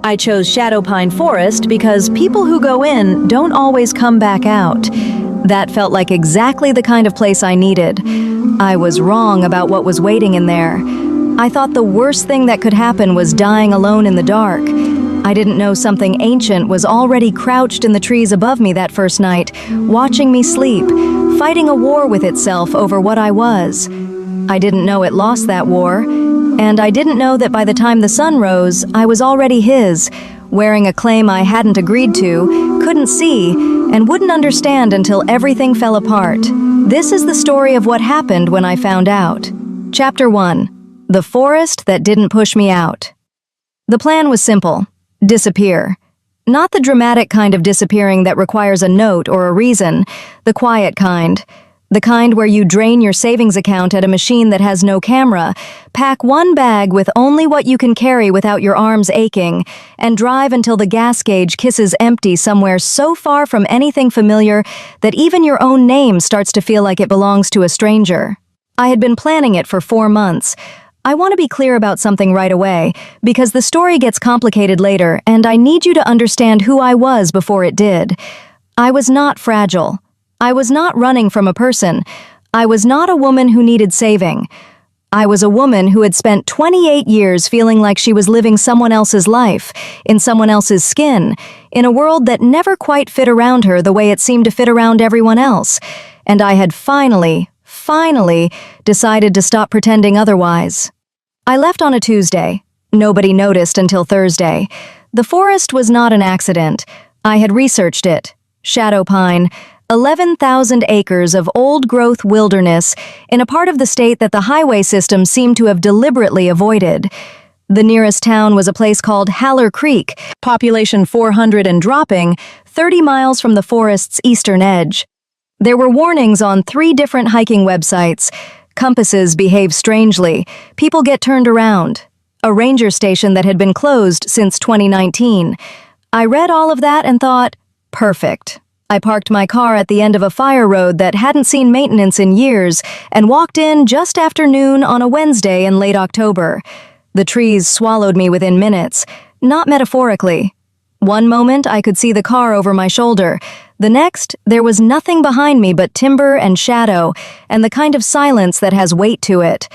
I chose Shadow Pine Forest because people who go in don't always come back out. That felt like exactly the kind of place I needed. I was wrong about what was waiting in there. I thought the worst thing that could happen was dying alone in the dark. I didn't know something ancient was already crouched in the trees above me that first night, watching me sleep, fighting a war with itself over what I was. I didn't know it lost that war, and I didn't know that by the time the sun rose, I was already his, wearing a claim I hadn't agreed to, couldn't see, and wouldn't understand until everything fell apart. This is the story of what happened when I found out. Chapter 1. The Forest That Didn't Push Me Out. The plan was simple. Disappear. Not the dramatic kind of disappearing that requires a note or a reason, the quiet kind. The kind where you drain your savings account at a machine that has no camera, pack one bag with only what you can carry without your arms aching, and drive until the gas gauge kisses empty somewhere so far from anything familiar that even your own name starts to feel like it belongs to a stranger. I had been planning it for 4 months. I want to be clear about something right away, because the story gets complicated later, and I need you to understand who I was before it did. I was not fragile. I was not running from a person. I was not a woman who needed saving. I was a woman who had spent 28 years feeling like she was living someone else's life, in someone else's skin, in a world that never quite fit around her the way it seemed to fit around everyone else. And I had finally decided to stop pretending otherwise. I left on a Tuesday. Nobody noticed until Thursday. The forest was not an accident. I had researched it. Shadow Pine, 11,000 acres of old-growth wilderness in a part of the state that the highway system seemed to have deliberately avoided. The nearest town was a place called Haller Creek, population 400 and dropping, 30 miles from the forest's eastern edge. There were warnings on 3 different hiking websites. Compasses behave strangely. People get turned around. A ranger station that had been closed since 2019. I read all of that and thought, perfect. I parked my car at the end of a fire road that hadn't seen maintenance in years and walked in just after noon on a Wednesday in late October. The trees swallowed me within minutes, not metaphorically. One moment I could see the car over my shoulder. The next, there was nothing behind me but timber and shadow, and the kind of silence that has weight to it.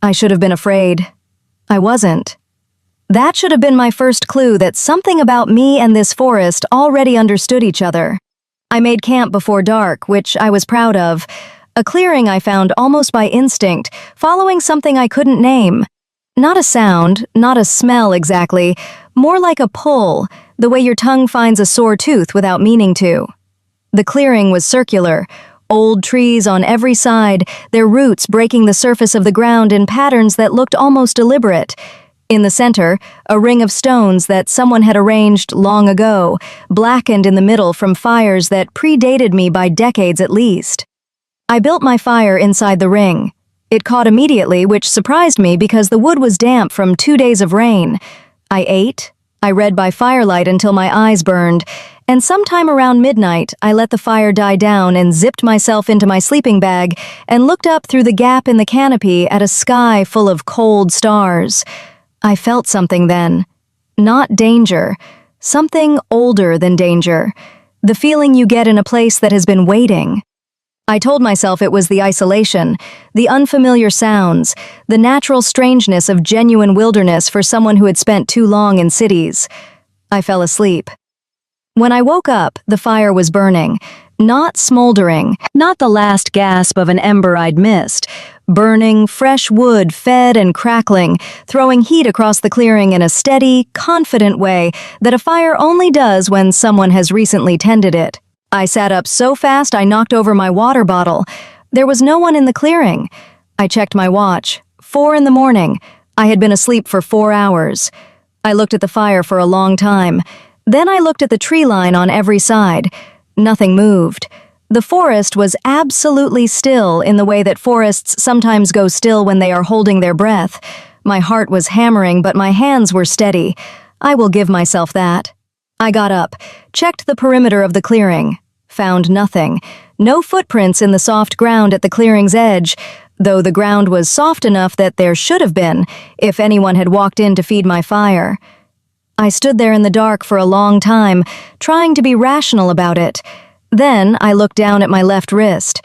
I should have been afraid. I wasn't. That should have been my first clue that something about me and this forest already understood each other. I made camp before dark, which I was proud of. A clearing I found almost by instinct, following something I couldn't name. Not a sound, not a smell exactly, more like a pull, the way your tongue finds a sore tooth without meaning to. The clearing was circular, old trees on every side, their roots breaking the surface of the ground in patterns that looked almost deliberate. In the center, a ring of stones that someone had arranged long ago, blackened in the middle from fires that predated me by decades at least. I built my fire inside the ring. It caught immediately, which surprised me because the wood was damp from 2 days of rain. I ate. I read by firelight until my eyes burned, and sometime around midnight, I let the fire die down and zipped myself into my sleeping bag and looked up through the gap in the canopy at a sky full of cold stars. I felt something then. Not danger. Something older than danger. The feeling you get in a place that has been waiting. I told myself it was the isolation, the unfamiliar sounds, the natural strangeness of genuine wilderness for someone who had spent too long in cities. I fell asleep. When I woke up, the fire was burning, not smoldering, not the last gasp of an ember I'd missed. Burning, fresh wood fed and crackling, throwing heat across the clearing in a steady, confident way that a fire only does when someone has recently tended it. I sat up so fast I knocked over my water bottle. There was no one in the clearing. I checked my watch. 4 in the morning. I had been asleep for 4 hours. I looked at the fire for a long time. Then I looked at the tree line on every side. Nothing moved. The forest was absolutely still in the way that forests sometimes go still when they are holding their breath. My heart was hammering, but my hands were steady. I will give myself that. I got up, checked the perimeter of the clearing, found nothing. No footprints in the soft ground at the clearing's edge, though the ground was soft enough that there should have been, if anyone had walked in to feed my fire. I stood there in the dark for a long time, trying to be rational about it. Then I looked down at my left wrist.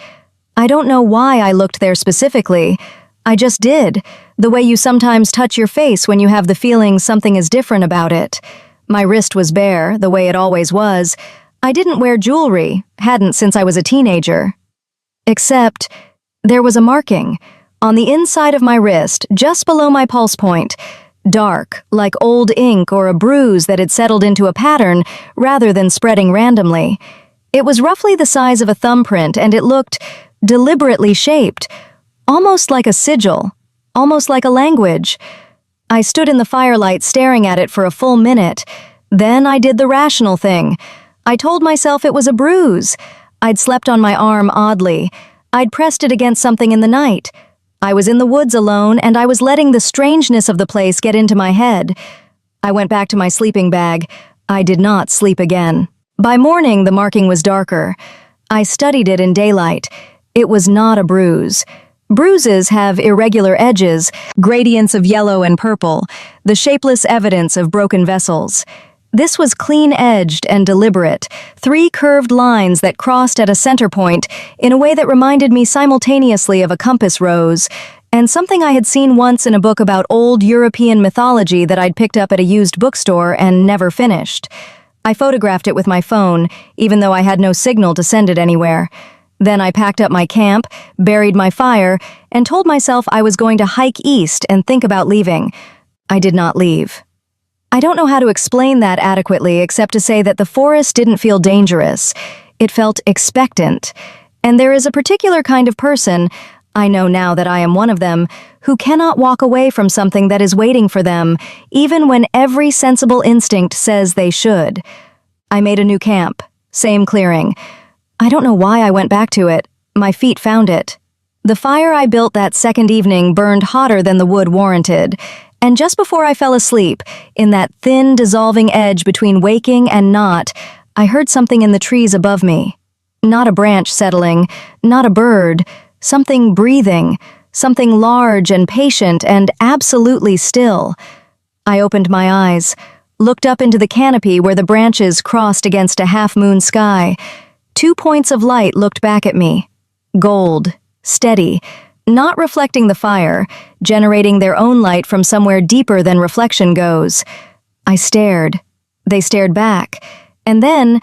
I don't know why I looked there specifically. I just did, the way you sometimes touch your face when you have the feeling something is different about it. My wrist was bare, the way it always was. I didn't wear jewelry, hadn't since I was a teenager. Except, there was a marking on the inside of my wrist, just below my pulse point. Dark, like old ink or a bruise that had settled into a pattern rather than spreading randomly. It was roughly the size of a thumbprint, and it looked deliberately shaped, almost like a sigil, almost like a language. I stood in the firelight staring at it for a full minute. Then I did the rational thing. I told myself it was a bruise. I'd slept on my arm oddly. I'd pressed it against something in the night. I was in the woods alone, and I was letting the strangeness of the place get into my head. I went back to my sleeping bag. I did not sleep again. By morning, the marking was darker. I studied it in daylight. It was not a bruise. Bruises have irregular edges, gradients of yellow and purple, the shapeless evidence of broken vessels. This was clean-edged and deliberate, 3 curved lines that crossed at a center point in a way that reminded me simultaneously of a compass rose, and something I had seen once in a book about old European mythology that I'd picked up at a used bookstore and never finished. I photographed it with my phone, even though I had no signal to send it anywhere. Then I packed up my camp, buried my fire, and told myself I was going to hike east and think about leaving. I did not leave. I don't know how to explain that adequately except to say that the forest didn't feel dangerous. It felt expectant. And there is a particular kind of person, I know now that I am one of them, who cannot walk away from something that is waiting for them, even when every sensible instinct says they should. I made a new camp, same clearing. I don't know why I went back to it. My feet found it. The fire I built that second evening burned hotter than the wood warranted, and just before I fell asleep, in that thin, dissolving edge between waking and not, I heard something in the trees above me. Not a branch settling, not a bird, something breathing, something large and patient and absolutely still. I opened my eyes, looked up into the canopy where the branches crossed against a half-moon sky. 2 points of light looked back at me. Gold, steady, not reflecting the fire, generating their own light from somewhere deeper than reflection goes. I stared. They stared back. And then,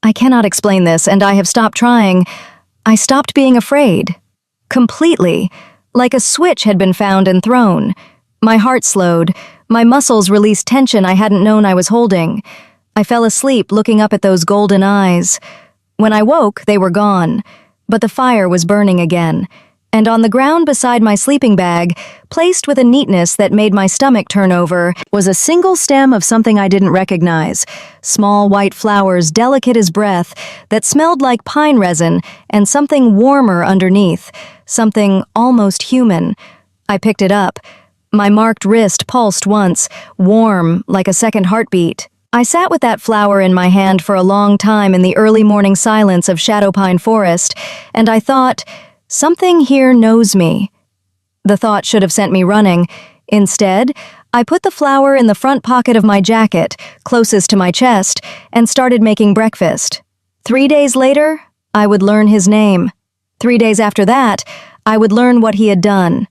I cannot explain this, and I have stopped trying, I stopped being afraid. Completely. Like a switch had been found and thrown. My heart slowed. My muscles released tension I hadn't known I was holding. I fell asleep looking up at those golden eyes. When I woke, they were gone. But the fire was burning again. And on the ground beside my sleeping bag, placed with a neatness that made my stomach turn over, was a single stem of something I didn't recognize. Small white flowers, delicate as breath, that smelled like pine resin, and something warmer underneath. Something almost human. I picked it up. My marked wrist pulsed once, warm, like a second heartbeat. I sat with that flower in my hand for a long time in the early morning silence of Shadowpine Forest, and I thought, something here knows me. The thought should have sent me running. Instead, I put the flower in the front pocket of my jacket, closest to my chest, and started making breakfast. 3 days later, I would learn his name. 3 days after that, I would learn what he had done.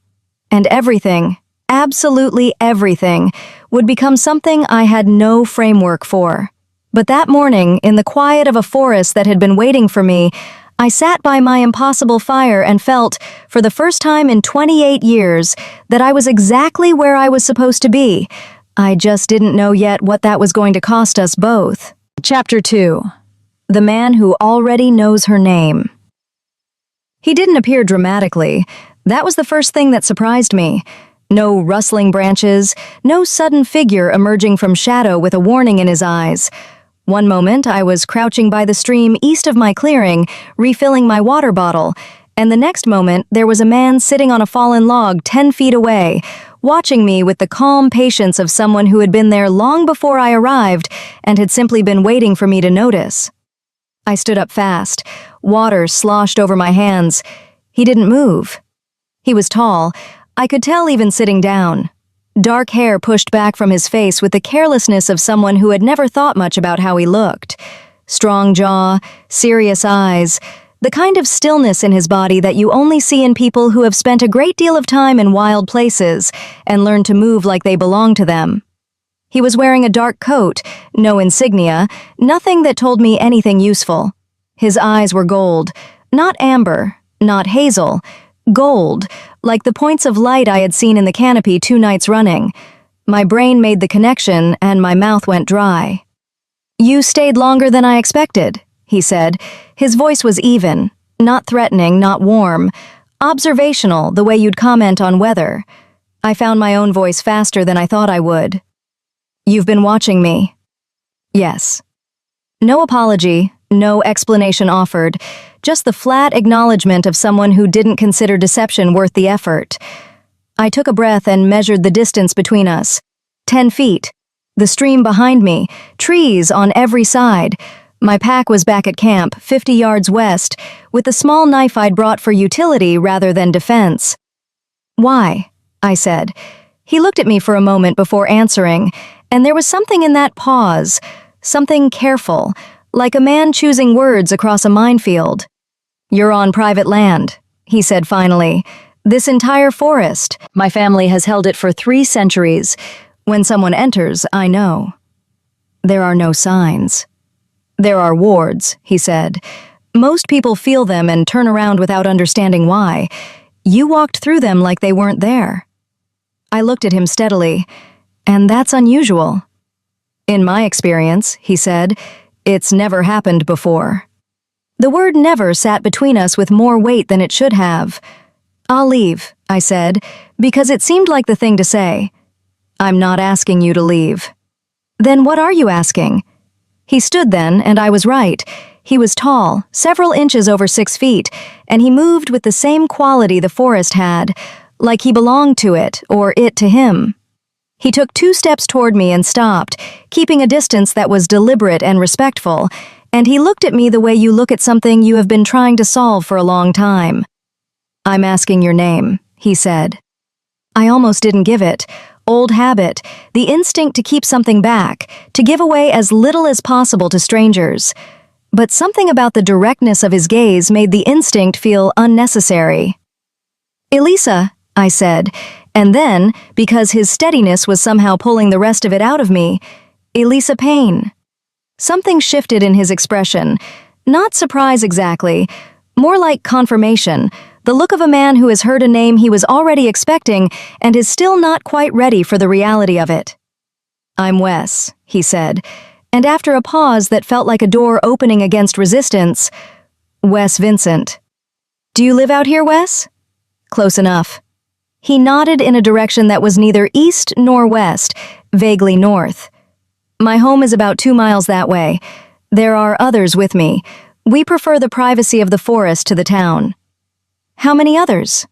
And everything, absolutely everything, would become something I had no framework for. But that morning, in the quiet of a forest that had been waiting for me, I sat by my impossible fire and felt, for the first time in 28 years, that I was exactly where I was supposed to be. I just didn't know yet what that was going to cost us both. Chapter 2. The Man Who Already Knows Her Name. He didn't appear dramatically. That was the first thing that surprised me. No rustling branches, no sudden figure emerging from shadow with a warning in his eyes. One moment, I was crouching by the stream east of my clearing, refilling my water bottle, and the next moment, there was a man sitting on a fallen log 10 feet away, watching me with the calm patience of someone who had been there long before I arrived and had simply been waiting for me to notice. I stood up fast. Water sloshed over my hands. He didn't move. He was tall. I could tell even sitting down. Dark hair pushed back from his face with the carelessness of someone who had never thought much about how he looked. Strong jaw, serious eyes, the kind of stillness in his body that you only see in people who have spent a great deal of time in wild places and learned to move like they belong to them. He was wearing a dark coat, no insignia, nothing that told me anything useful. His eyes were gold, not amber, not hazel, gold, like the points of light I had seen in the canopy 2 nights running. My brain made the connection and my mouth went dry. "You stayed longer than I expected," he said. His voice was even, not threatening, not warm, observational, the way you'd comment on weather. I found my own voice faster than I thought I would. "You've been watching me." "Yes." No apology, no explanation offered, just the flat acknowledgement of someone who didn't consider deception worth the effort. I took a breath and measured the distance between us. 10 feet. The stream behind me, trees on every side. My pack was back at camp, 50 yards west, with the small knife I'd brought for utility rather than defense. "Why?" I said. He looked at me for a moment before answering, and there was something in that pause, something careful, like a man choosing words across a minefield. "You're on private land," he said finally. "This entire forest. My family has held it for 3 centuries. When someone enters, I know." "There are no signs." "There are wards," he said. "Most people feel them and turn around without understanding why. You walked through them like they weren't there." I looked at him steadily. "And that's unusual." "In my experience," he said, "it's never happened before." The word never sat between us with more weight than it should have. "I'll leave," I said, because it seemed like the thing to say. "I'm not asking you to leave." "Then what are you asking?" He stood then, and I was right. He was tall, several inches over 6 feet, and he moved with the same quality the forest had, like he belonged to it, or it to him. He took 2 steps toward me and stopped, keeping a distance that was deliberate and respectful, and he looked at me the way you look at something you have been trying to solve for a long time. "I'm asking your name," he said. I almost didn't give it. Old habit, the instinct to keep something back, to give away as little as possible to strangers. But something about the directness of his gaze made the instinct feel unnecessary. "Elisa," I said, and then, because his steadiness was somehow pulling the rest of it out of me, "Elisa Payne." Something shifted in his expression. Not surprise exactly, more like confirmation, the look of a man who has heard a name he was already expecting and is still not quite ready for the reality of it. "I'm Wes," he said, and after a pause that felt like a door opening against resistance, "Wes Vincent." "Do you live out here, Wes?" "Close enough." He nodded in a direction that was neither east nor west, vaguely north. "My home is about 2 miles that way. There are others with me. We prefer the privacy of the forest to the town." "How many others?"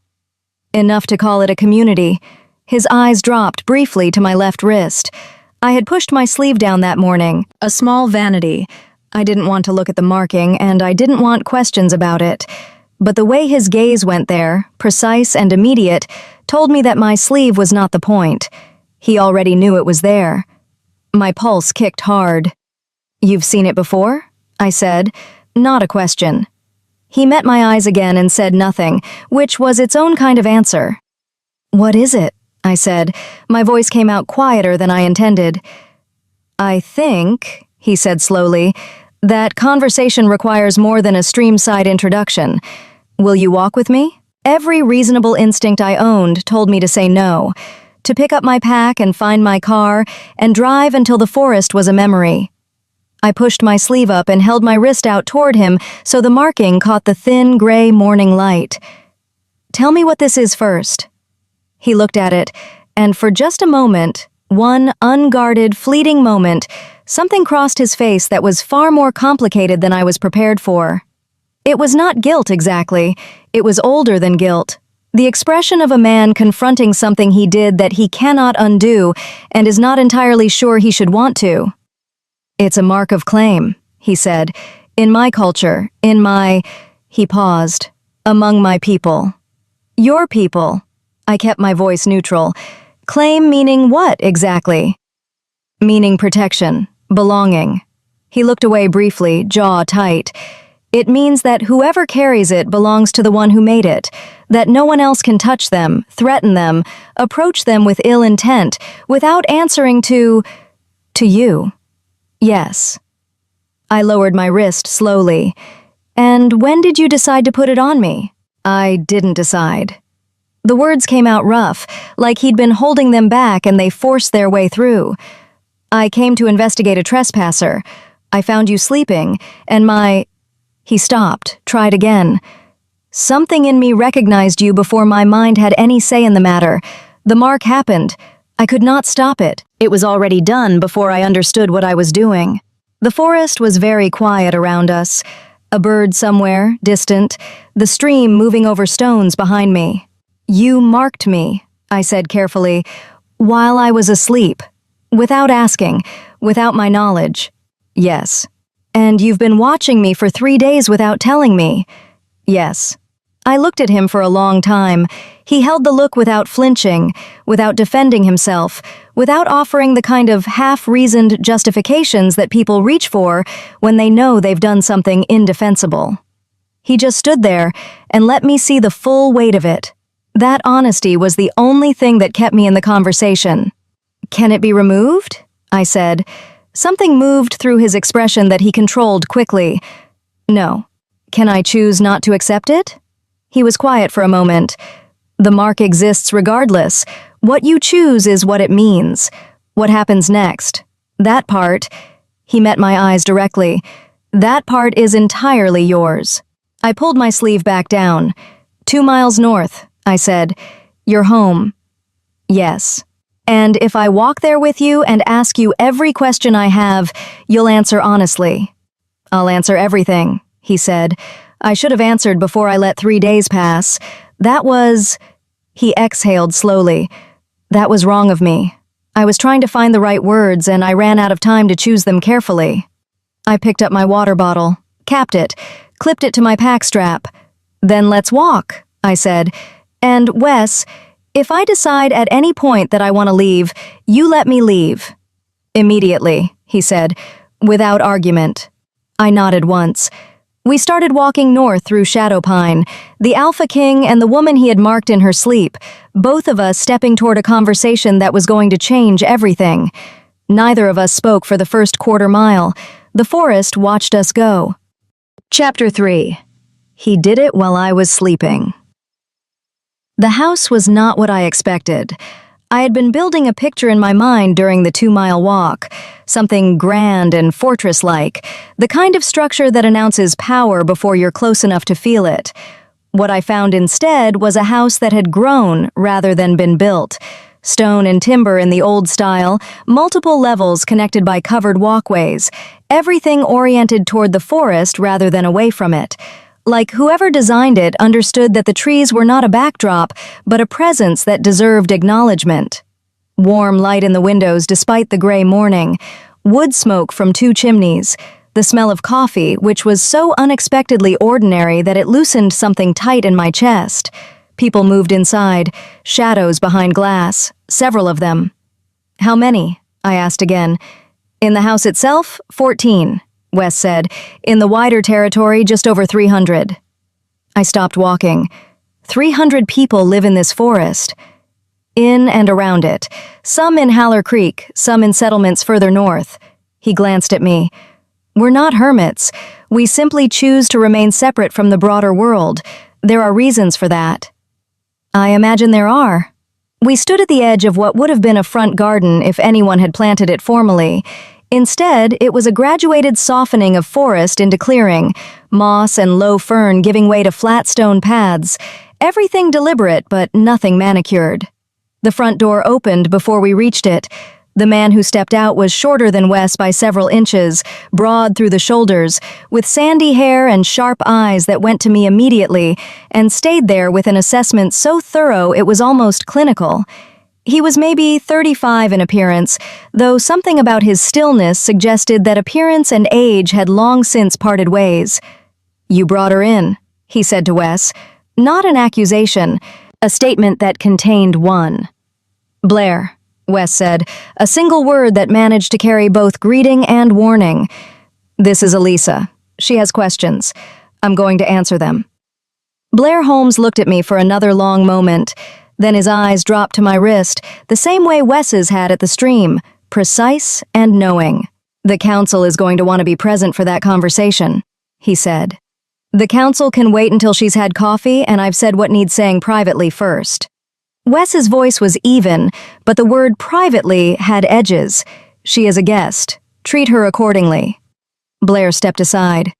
"Enough to call it a community." His eyes dropped briefly to my left wrist. I had pushed my sleeve down that morning, a small vanity. I didn't want to look at the marking, and I didn't want questions about it. But the way his gaze went there, precise and immediate, told me that my sleeve was not the point. He already knew it was there. My pulse kicked hard. "You've seen it before?" I said, not a question. He met my eyes again and said nothing, which was its own kind of answer. "What is it?" I said. My voice came out quieter than I intended. "I think," he said slowly, "that conversation requires more than a streamside introduction. Will you walk with me?" Every reasonable instinct I owned told me to say no, to pick up my pack and find my car and drive until the forest was a memory. I pushed my sleeve up and held my wrist out toward him so the marking caught the thin, gray morning light. "Tell me what this is first." He looked at it, and for just a moment, one unguarded, fleeting moment, something crossed his face that was far more complicated than I was prepared for. It was not guilt exactly, it was older than guilt. The expression of a man confronting something he did that he cannot undo and is not entirely sure he should want to. "It's a mark of claim," he said. "In my culture, in my—" He paused. "Among my people." "Your people." I kept my voice neutral. Claim meaning what, exactly? Meaning protection, belonging. He looked away briefly, jaw tight. It means that whoever carries it belongs to the one who made it, that no one else can touch them, threaten them, approach them with ill intent, without answering to you. Yes. I lowered my wrist slowly. And when did you decide to put it on me? I didn't decide. The words came out rough, like he'd been holding them back and they forced their way through. I came to investigate a trespasser. I found you sleeping, and He stopped, tried again. Something in me recognized you before my mind had any say in the matter. The mark happened. I could not stop it. It was already done before I understood what I was doing. The forest was very quiet around us. A bird somewhere, distant, the stream moving over stones behind me. You marked me, I said carefully, while I was asleep. Without asking, without my knowledge. Yes. And you've been watching me for 3 days without telling me. Yes. I looked at him for a long time. He held the look without flinching, without defending himself, without offering the kind of half-reasoned justifications that people reach for when they know they've done something indefensible. He just stood there and let me see the full weight of it. That honesty was the only thing that kept me in the conversation. Can it be removed? I said. Something moved through his expression that he controlled quickly. No. Can I choose not to accept it? He was quiet for a moment. The mark exists regardless. What you choose is what it means. What happens next? That part, he met my eyes directly. That part is entirely yours. I pulled my sleeve back down. 2 miles north, I said. You're home. Yes. And if I walk there with you and ask you every question I have, you'll answer honestly. I'll answer everything, he said. I should have answered before I let 3 days pass. He exhaled slowly. That was wrong of me. I was trying to find the right words and I ran out of time to choose them carefully. I picked up my water bottle, capped it, clipped it to my pack strap. Then let's walk, I said. And Wes, if I decide at any point that I want to leave, you let me leave. Immediately, he said, without argument. I nodded once. We started walking north through Shadow Pine, the Alpha King and the woman he had marked in her sleep, both of us stepping toward a conversation that was going to change everything. Neither of us spoke for the first quarter mile. The forest watched us go. Chapter 3. He did it while I was sleeping. The house was not what I expected. I had been building a picture in my mind during the 2-mile walk, something grand and fortress-like, the kind of structure that announces power before you're close enough to feel it. What I found instead was a house that had grown rather than been built. Stone and timber in the old style, multiple levels connected by covered walkways, everything oriented toward the forest rather than away from it. Like whoever designed it understood that the trees were not a backdrop, but a presence that deserved acknowledgement. Warm light in the windows despite the gray morning, wood smoke from 2 chimneys, the smell of coffee, which was so unexpectedly ordinary that it loosened something tight in my chest. People moved inside, shadows behind glass, several of them. How many? I asked again. In the house itself, 14. Wes said. In the wider territory, just over 300. I stopped walking. 300 people live in this forest. In and around it. Some in Haller Creek, some in settlements further north. He glanced at me. We're not hermits. We simply choose to remain separate from the broader world. There are reasons for that. I imagine there are. We stood at the edge of what would have been a front garden if anyone had planted it formally. Instead, it was a graduated softening of forest into clearing, moss and low fern giving way to flat stone paths, everything deliberate but nothing manicured. The front door opened before we reached it. The man who stepped out was shorter than Wes by several inches, broad through the shoulders, with sandy hair and sharp eyes that went to me immediately, and stayed there with an assessment so thorough it was almost clinical. He was maybe 35 in appearance, though something about his stillness suggested that appearance and age had long since parted ways. You brought her in, he said to Wes. Not an accusation, a statement that contained one. Blair, Wes said, a single word that managed to carry both greeting and warning. This is Elisa. She has questions. I'm going to answer them. Blair Holmes looked at me for another long moment. Then his eyes dropped to my wrist, the same way Wes's had at the stream, precise and knowing. The council is going to want to be present for that conversation, he said. The council can wait until she's had coffee, and I've said what needs saying privately first. Wes's voice was even, but the word privately had edges. She is a guest. Treat her accordingly. Blair stepped aside.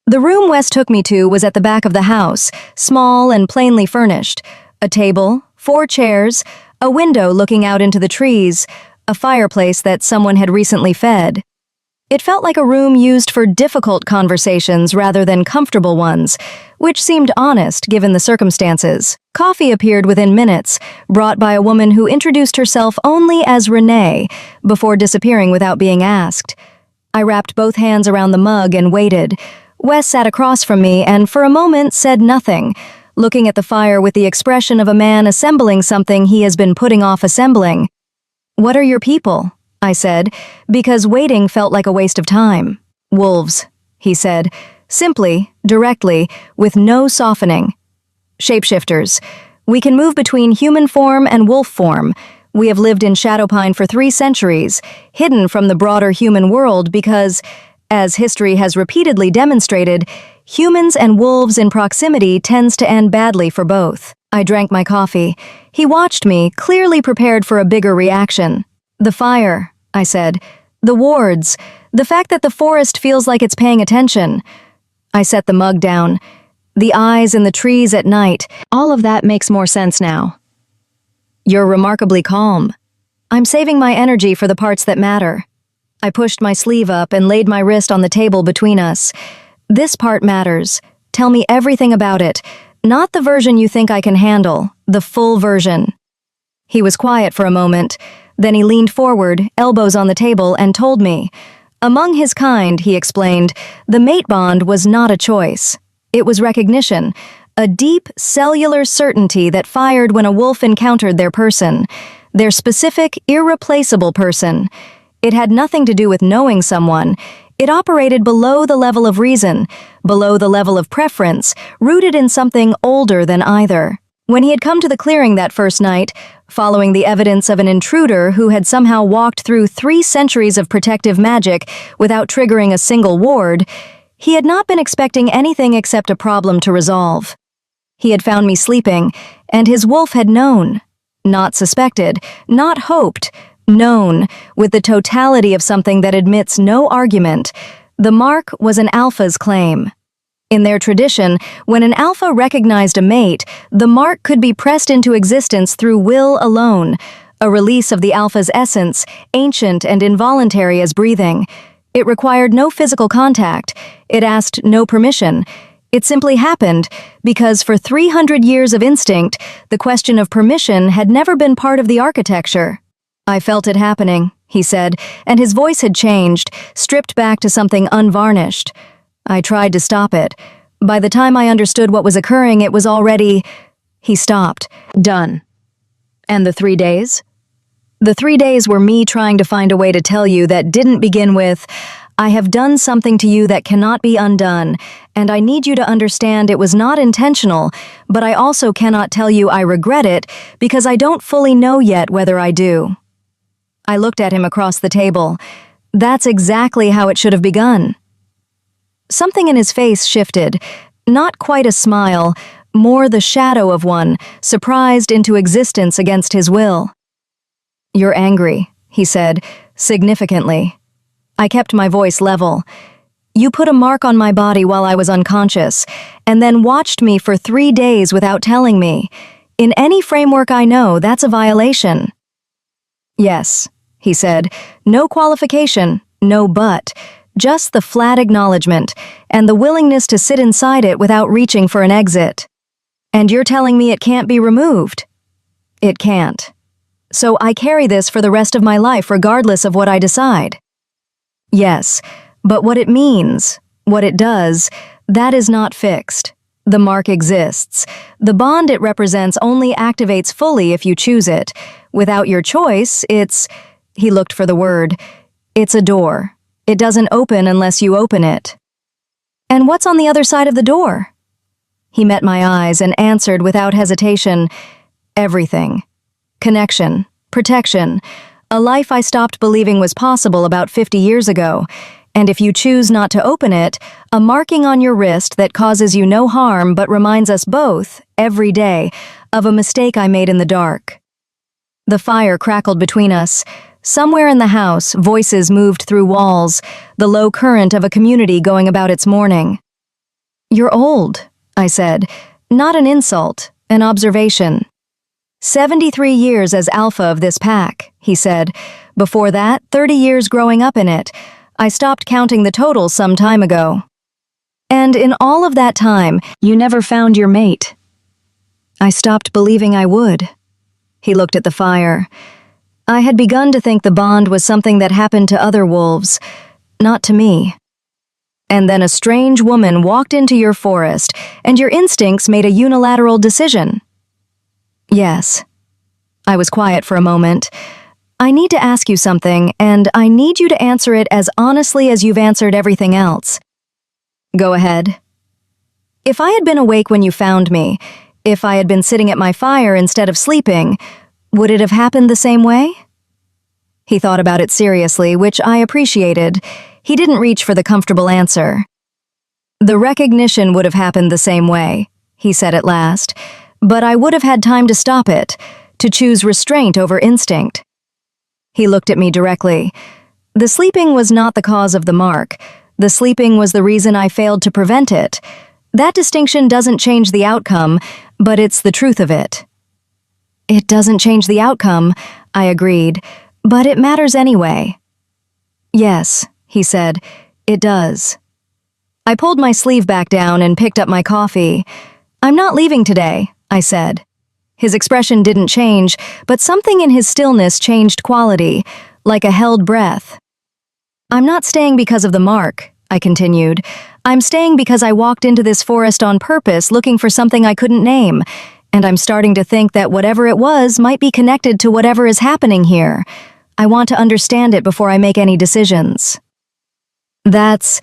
The room Wes took me to was at the back of the house, small and plainly furnished. A table, 4 chairs, a window looking out into the trees, a fireplace that someone had recently fed. It felt like a room used for difficult conversations rather than comfortable ones, which seemed honest given the circumstances. Coffee appeared within minutes, brought by a woman who introduced herself only as Renee, before disappearing without being asked. I wrapped both hands around the mug and waited. Wes sat across from me and for a moment said nothing, looking at the fire with the expression of a man assembling something he has been putting off assembling. "What are your people?" I said, because waiting felt like a waste of time. "Wolves," he said, simply, directly, with no softening. "Shapeshifters. We can move between human form and wolf form. We have lived in Shadowpine for 3 centuries, hidden from the broader human world because, as history has repeatedly demonstrated, humans and wolves in proximity tends to end badly for both." I drank my coffee. He watched me, clearly prepared for a bigger reaction. "The fire," I said. "The wards. The fact that the forest feels like it's paying attention." I set the mug down. "The eyes in the trees at night. All of that makes more sense now." "You're remarkably calm." "I'm saving my energy for the parts that matter." I pushed my sleeve up and laid my wrist on the table between us. "This part matters. Tell me everything about it. Not the version you think I can handle, the full version." He was quiet for a moment. Then he leaned forward, elbows on the table, and told me. Among his kind, he explained, the mate bond was not a choice. It was recognition, a deep, cellular certainty that fired when a wolf encountered their person, their specific, irreplaceable person. It had nothing to do with knowing someone. It operated below the level of reason, below the level of preference, rooted in something older than either. When he had come to the clearing that first night, following the evidence of an intruder who had somehow walked through 3 centuries of protective magic without triggering a single ward, he had not been expecting anything except a problem to resolve. He had found me sleeping, and his wolf had known. Not suspected, not hoped, known, with the totality of something that admits no argument. The mark was an alpha's claim. In their tradition, when an alpha recognized a mate, the mark could be pressed into existence through will alone, a release of the alpha's essence, ancient and involuntary as breathing. It required no physical contact. It asked no permission. It simply happened, because for 300 years of instinct, the question of permission had never been part of the architecture. "I felt it happening," he said, and his voice had changed, stripped back to something unvarnished. "I tried to stop it. By the time I understood what was occurring, it was already—" He stopped. "Done." "And the 3 days?" "The 3 days were me trying to find a way to tell you that didn't begin with, 'I have done something to you that cannot be undone, and I need you to understand it was not intentional, but I also cannot tell you I regret it because I don't fully know yet whether I do.'" I looked at him across the table. That's exactly how it should have begun. Something in his face shifted, not quite a smile, more the shadow of one, surprised into existence against his will. "You're angry," he said, significantly. I kept my voice level. "You put a mark on my body while I was unconscious, and then watched me for 3 days without telling me. In any framework I know, that's a violation." "Yes," he said, "no qualification, no but. Just the flat acknowledgement, and the willingness to sit inside it without reaching for an exit. And you're telling me it can't be removed?" "It can't. So I carry this for the rest of my life regardless of what I decide." "Yes, but what it means, what it does, that is not fixed. The mark exists. The bond it represents only activates fully if you choose it. Without your choice, it's... He looked for the word. It's a door. It doesn't open unless you open it. And what's on the other side of the door? He met my eyes and answered without hesitation. Everything. Connection. Protection. A life I stopped believing was possible about 50 years ago. And if you choose not to open it, a marking on your wrist that causes you no harm but reminds us both, every day, of a mistake I made in the dark. The fire crackled between us. Somewhere in the house, voices moved through walls, the low current of a community going about its mourning. "You're old," I said. Not an insult, an observation. 73 years as alpha of this pack, he said. Before that, 30 years growing up in it. I stopped counting the total some time ago. And in all of that time, you never found your mate. I stopped believing I would. He looked at the fire. I had begun to think the bond was something that happened to other wolves, not to me. And then a strange woman walked into your forest, and your instincts made a unilateral decision. Yes. I was quiet for a moment. I need to ask you something, and I need you to answer it as honestly as you've answered everything else. Go ahead. If I had been awake when you found me, if I had been sitting at my fire instead of sleeping, would it have happened the same way? He thought about it seriously, which I appreciated. He didn't reach for the comfortable answer. The recognition would have happened the same way, he said at last, but I would have had time to stop it, to choose restraint over instinct. He looked at me directly. The sleeping was not the cause of the mark. The sleeping was the reason I failed to prevent it. That distinction doesn't change the outcome, but it's the truth of it. It doesn't change the outcome, I agreed, but it matters anyway. Yes, he said, it does. I pulled my sleeve back down and picked up my coffee. I'm not leaving today, I said. His expression didn't change, but something in his stillness changed quality, like a held breath. I'm not staying because of the mark, I continued. I'm staying because I walked into this forest on purpose looking for something I couldn't name, and I'm starting to think that whatever it was might be connected to whatever is happening here. I want to understand it before I make any decisions. That's...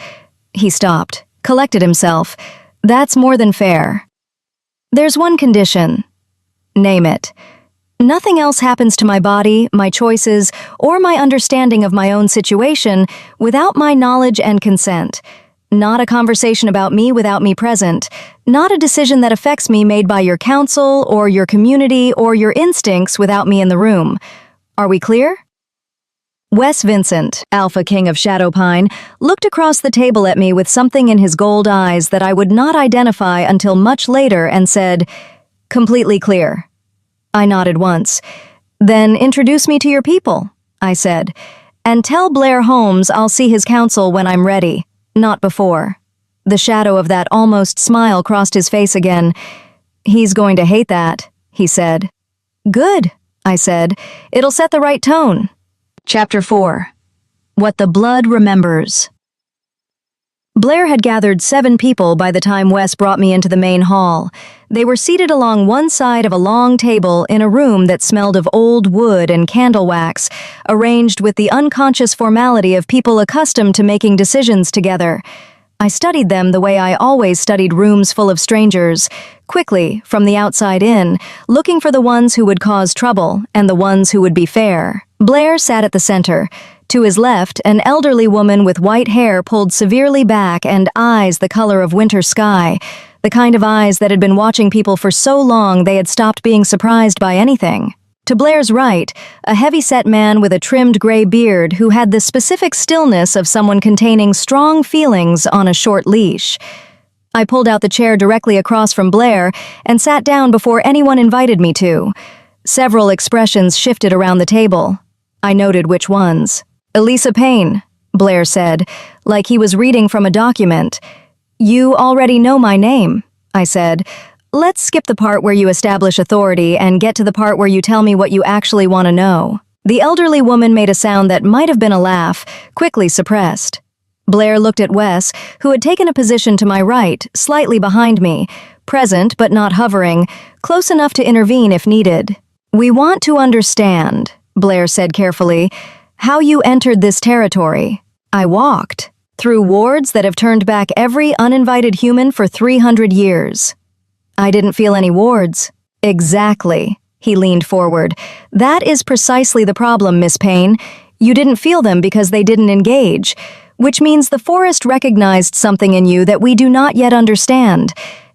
He stopped, collected himself. That's more than fair. There's one condition. Name it. Nothing else happens to my body, my choices, or my understanding of my own situation without my knowledge and consent. Not a conversation about me without me present. Not a decision that affects me made by your council, or your community, or your instincts without me in the room. Are we clear? Wes Vincent, Alpha King of Shadowpine, looked across the table at me with something in his gold eyes that I would not identify until much later and said, "Completely clear." I nodded once. "Then introduce me to your people," I said, "and tell Blair Holmes I'll see his council when I'm ready, not before." The shadow of that almost smile crossed his face again. "He's going to hate that," he said. "Good," I said. "It'll set the right tone." Chapter 4. What the Blood Remembers. Blair had gathered 7 people by the time Wes brought me into the main hall. They were seated along one side of a long table in a room that smelled of old wood and candle wax, arranged with the unconscious formality of people accustomed to making decisions together. I studied them the way I always studied rooms full of strangers, quickly, from the outside in, looking for the ones who would cause trouble and the ones who would be fair. Blair sat at the center. To his left, an elderly woman with white hair pulled severely back and eyes the color of winter sky, the kind of eyes that had been watching people for so long they had stopped being surprised by anything. To Blair's right, a heavy-set man with a trimmed gray beard who had the specific stillness of someone containing strong feelings on a short leash. I pulled out the chair directly across from Blair and sat down before anyone invited me to. Several expressions shifted around the table. I noted which ones. "Elisa Payne," Blair said, like he was reading from a document. "You already know my name," I said. "Let's skip the part where you establish authority and get to the part where you tell me what you actually want to know." The elderly woman made a sound that might have been a laugh, quickly suppressed. Blair looked at Wes, who had taken a position to my right, slightly behind me, present but not hovering, close enough to intervene if needed. "We want to understand," Blair said carefully, "how you entered this territory." I walked. Through wards that have turned back every uninvited human for 300 years. I didn't feel any wards. Exactly. He leaned forward. That is precisely the problem, Miss Payne. You didn't feel them because they didn't engage, which means the forest recognized something in you that we do not yet understand.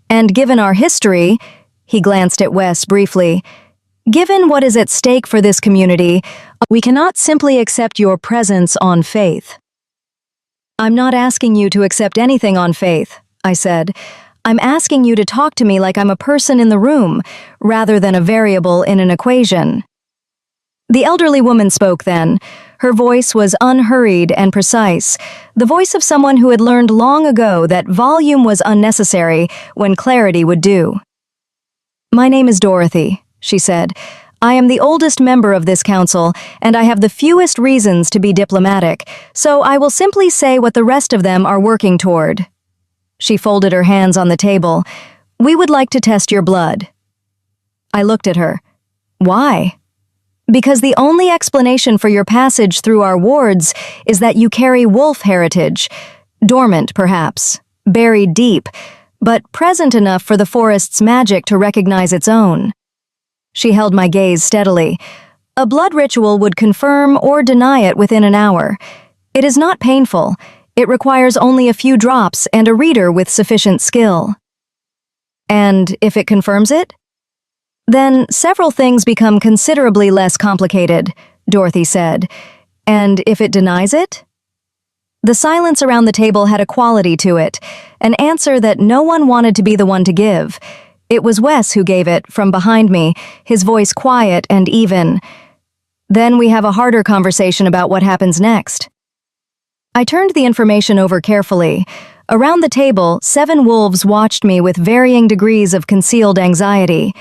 And given our history, he glanced at Wes briefly, given what is at stake for this community, we cannot simply accept your presence on faith. I'm not asking you to accept anything on faith, I said. I'm asking you to talk to me like I'm a person in the room, rather than a variable in an equation. The elderly woman spoke then. Her voice was unhurried and precise, the voice of someone who had learned long ago that volume was unnecessary when clarity would do. "My name is Dorothy," she said. "I am the oldest member of this council, and I have the fewest reasons to be diplomatic, so I will simply say what the rest of them are working toward." She folded her hands on the table. "We would like to test your blood." I looked at her. "Why?" "Because the only explanation for your passage through our wards is that you carry wolf heritage, dormant perhaps, buried deep, but present enough for the forest's magic to recognize its own." She held my gaze steadily. "A blood ritual would confirm or deny it within an hour. It is not painful. It requires only a few drops and a reader with sufficient skill." "And if it confirms it?" "Then several things become considerably less complicated," Dorothy said. "And if it denies it?" The silence around the table had a quality to it, an answer that no one wanted to be the one to give. It was Wes who gave it, from behind me, his voice quiet and even. "Then we have a harder conversation about what happens next." I turned the information over carefully. Around the table, 7 wolves watched me with varying degrees of concealed anxiety.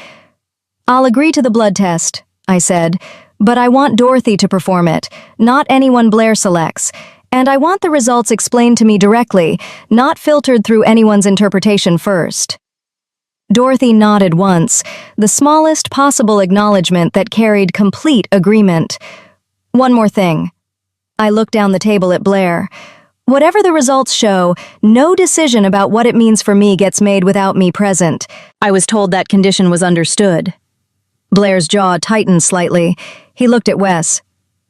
"I'll agree to the blood test," I said, "but I want Dorothy to perform it, not anyone Blair selects, and I want the results explained to me directly, not filtered through anyone's interpretation first." Dorothy nodded once, the smallest possible acknowledgement that carried complete agreement. "One more thing." I looked down the table at Blair. "Whatever the results show, no decision about what it means for me gets made without me present." I was told that condition was understood. Blair's jaw tightened slightly. He looked at Wes.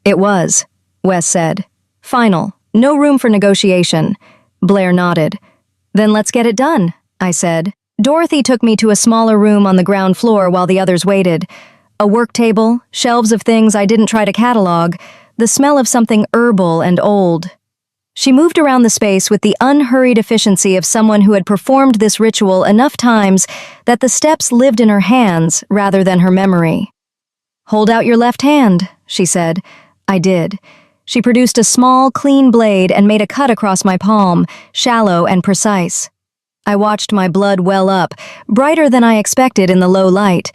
"It was," Wes said. "Final. No room for negotiation." Blair nodded. "Then let's get it done," I said. Dorothy took me to a smaller room on the ground floor while the others waited. A work table, shelves of things I didn't try to catalog, the smell of something herbal and old. She moved around the space with the unhurried efficiency of someone who had performed this ritual enough times that the steps lived in her hands rather than her memory. "Hold out your left hand," she said. I did. She produced a small, clean blade and made a cut across my palm, shallow and precise. I watched my blood well up, brighter than I expected in the low light.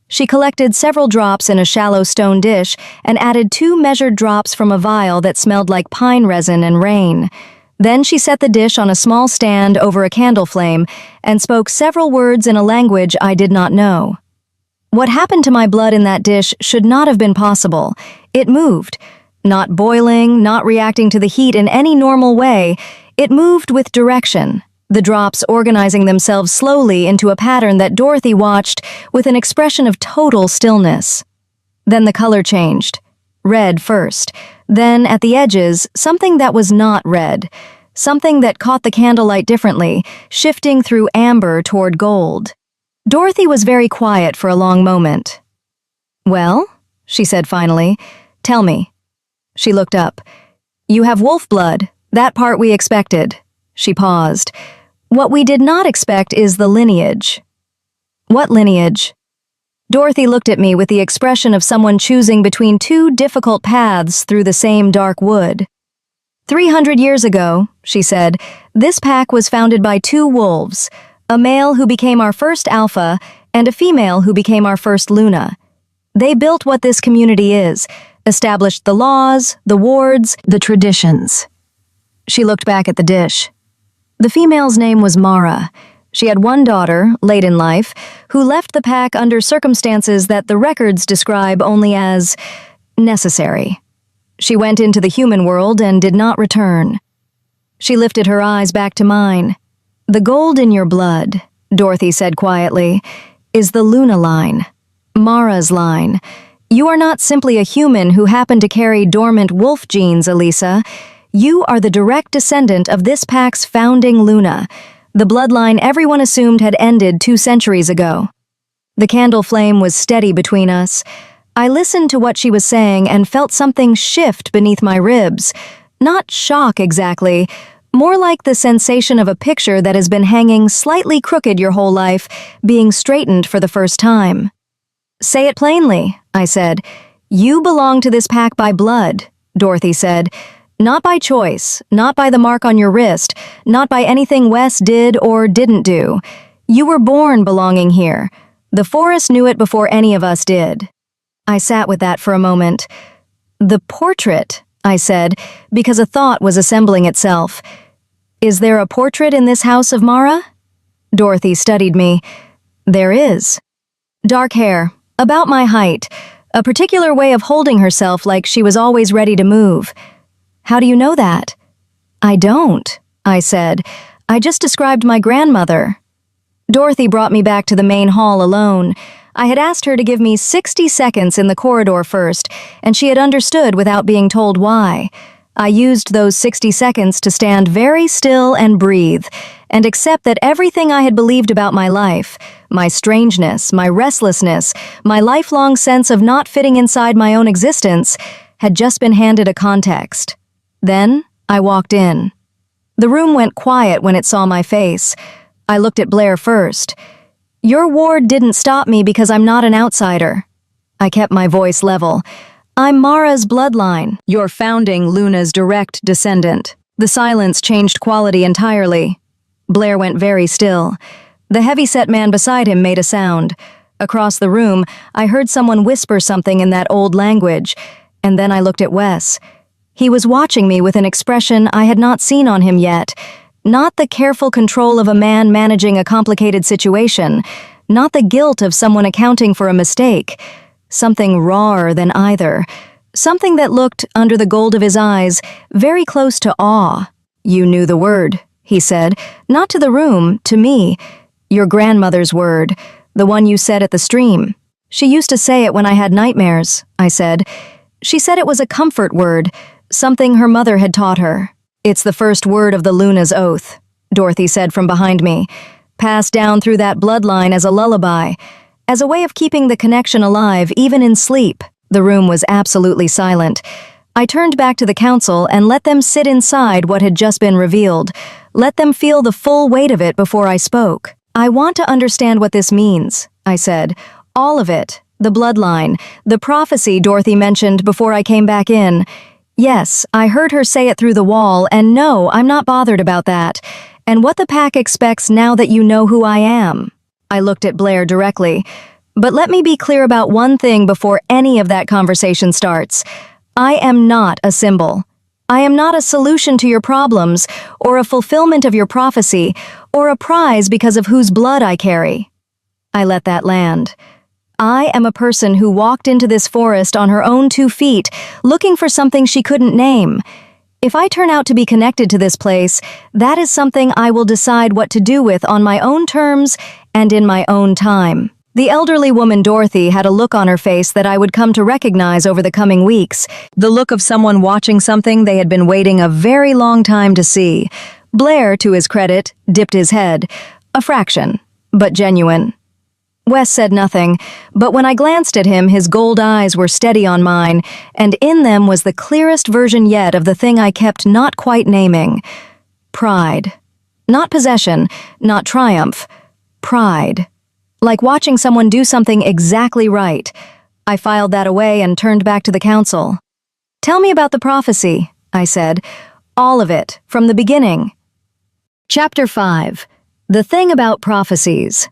She collected several drops in a shallow stone dish and added 2 measured drops from a vial that smelled like pine resin and rain. Then she set the dish on a small stand over a candle flame and spoke several words in a language I did not know. What happened to my blood in that dish should not have been possible. It moved. Not boiling, not reacting to the heat in any normal way. It moved with direction, the drops organizing themselves slowly into a pattern that Dorothy watched with an expression of total stillness. Then the color changed. Red first. Then, at the edges, something that was not red. Something that caught the candlelight differently, shifting through amber toward gold. Dorothy was very quiet for a long moment. "Well," she said finally, "tell me." She looked up. "You have wolf blood, that part we expected." She paused. "What we did not expect is the lineage." "What lineage?" Dorothy looked at me with the expression of someone choosing between 2 difficult paths through the same dark wood. 300 years ago, she said, this pack was founded by 2 wolves, a male who became our first alpha and a female who became our first Luna. They built what this community is, established the laws, the wards, the traditions. She looked back at the dish. The female's name was Mara. She had one daughter, late in life, who left the pack under circumstances that the records describe only as necessary. She went into the human world and did not return. She lifted her eyes back to mine. "The gold in your blood," Dorothy said quietly, "is the Luna line. Mara's line. You are not simply a human who happened to carry dormant wolf genes, Elisa. You are the direct descendant of this pack's founding Luna, the bloodline everyone assumed had ended 2 centuries ago." The candle flame was steady between us. I listened to what she was saying and felt something shift beneath my ribs. Not shock exactly, more like the sensation of a picture that has been hanging slightly crooked your whole life, being straightened for the first time. "Say it plainly," I said. "You belong to this pack by blood," Dorothy said. "Not by choice, not by the mark on your wrist, not by anything Wes did or didn't do. You were born belonging here. The forest knew it before any of us did." I sat with that for a moment. "The portrait," I said, because a thought was assembling itself. "Is there a portrait in this house of Mara?" Dorothy studied me. "There is. Dark hair, about my height, a particular way of holding herself like she was always ready to move." "How do you know that?" "I don't," I said. "I just described my grandmother." Dorothy brought me back to the main hall alone. I had asked her to give me 60 seconds in the corridor first, and she had understood without being told why. I used those 60 seconds to stand very still and breathe, and accept that everything I had believed about my life, my strangeness, my restlessness, my lifelong sense of not fitting inside my own existence, had just been handed a context. Then, I walked in. The room went quiet when it saw my face. I looked at Blair first. "Your ward didn't stop me because I'm not an outsider." I kept my voice level. "I'm Mara's bloodline, your founding Luna's direct descendant." The silence changed quality entirely. Blair went very still. The heavy-set man beside him made a sound. Across the room, I heard someone whisper something in that old language, and then I looked at Wes. He was watching me with an expression I had not seen on him yet. Not the careful control of a man managing a complicated situation, not the guilt of someone accounting for a mistake. Something rawer than either. Something that looked, under the gold of his eyes, very close to awe. "You knew the word," he said. "Not to the room, to me. Your grandmother's word, the one you said at the stream. She used to say it when I had nightmares," I said. "She said it was a comfort word, something her mother had taught her." "It's the first word of the Luna's oath," Dorothy said from behind me. "Passed down through that bloodline as a lullaby, as a way of keeping the connection alive even in sleep." The room was absolutely silent. I turned back to the council and let them sit inside what had just been revealed. Let them feel the full weight of it before I spoke. "I want to understand what this means," I said. "All of it. The bloodline, the prophecy Dorothy mentioned before I came back in. Yes, I heard her say it through the wall, and no, I'm not bothered about that. And what the pack expects now that you know who I am." I looked at Blair directly. "But let me be clear about one thing before any of that conversation starts. I am not a symbol. I am not a solution to your problems, or a fulfillment of your prophecy, or a prize because of whose blood I carry." I let that land. I am a person who walked into this forest on her own 2 feet, looking for something she couldn't name. If I turn out to be connected to this place, that is something I will decide what to do with on my own terms and in my own time. The elderly woman Dorothy had a look on her face that I would come to recognize over the coming weeks, the look of someone watching something they had been waiting a very long time to see. Blair, to his credit, dipped his head. A fraction, but genuine. Wes said nothing, but when I glanced at him, his gold eyes were steady on mine, and in them was the clearest version yet of the thing I kept not quite naming. Pride. Not possession, not triumph. Pride. Like watching someone do something exactly right. I filed that away and turned back to the council. "Tell me about the prophecy," I said. "All of it, from the beginning." Chapter 5. The Thing About Prophecies.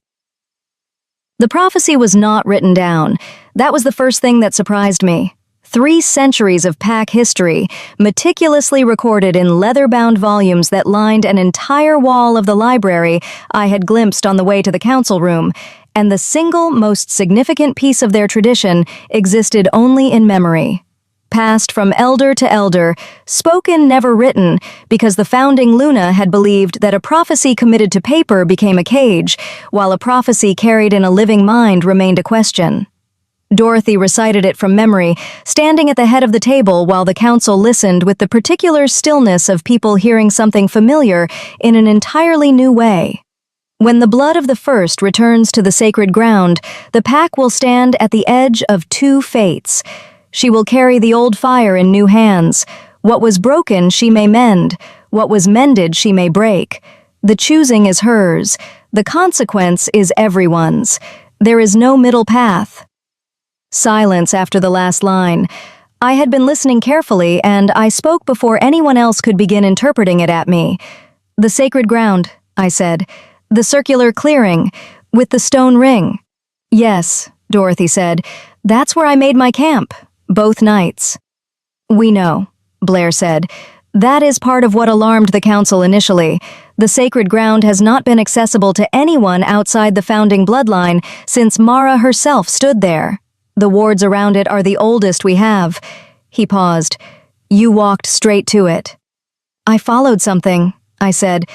The prophecy was not written down. That was the first thing that surprised me. 3 centuries of pack history, meticulously recorded in leather-bound volumes that lined an entire wall of the library I had glimpsed on the way to the council room, and the single most significant piece of their tradition existed only in memory. Passed from elder to elder, spoken never written, because the founding Luna had believed that a prophecy committed to paper became a cage, while a prophecy carried in a living mind remained a question. Dorothy recited it from memory, standing at the head of the table while the council listened with the particular stillness of people hearing something familiar in an entirely new way. When the blood of the first returns to the sacred ground, the pack will stand at the edge of 2 fates. She will carry the old fire in new hands. What was broken she may mend, what was mended she may break. The choosing is hers, the consequence is everyone's. There is no middle path. Silence after the last line. I had been listening carefully, and I spoke before anyone else could begin interpreting it at me. "The sacred ground," I said. "The circular clearing, with the stone ring." "Yes," Dorothy said. "That's where I made my camp, both nights." "We know," Blair said. "That is part of what alarmed the council initially. The sacred ground has not been accessible to anyone outside the founding bloodline since Mara herself stood there. The wards around it are the oldest we have." He paused. "You walked straight to it." "I followed something," I said.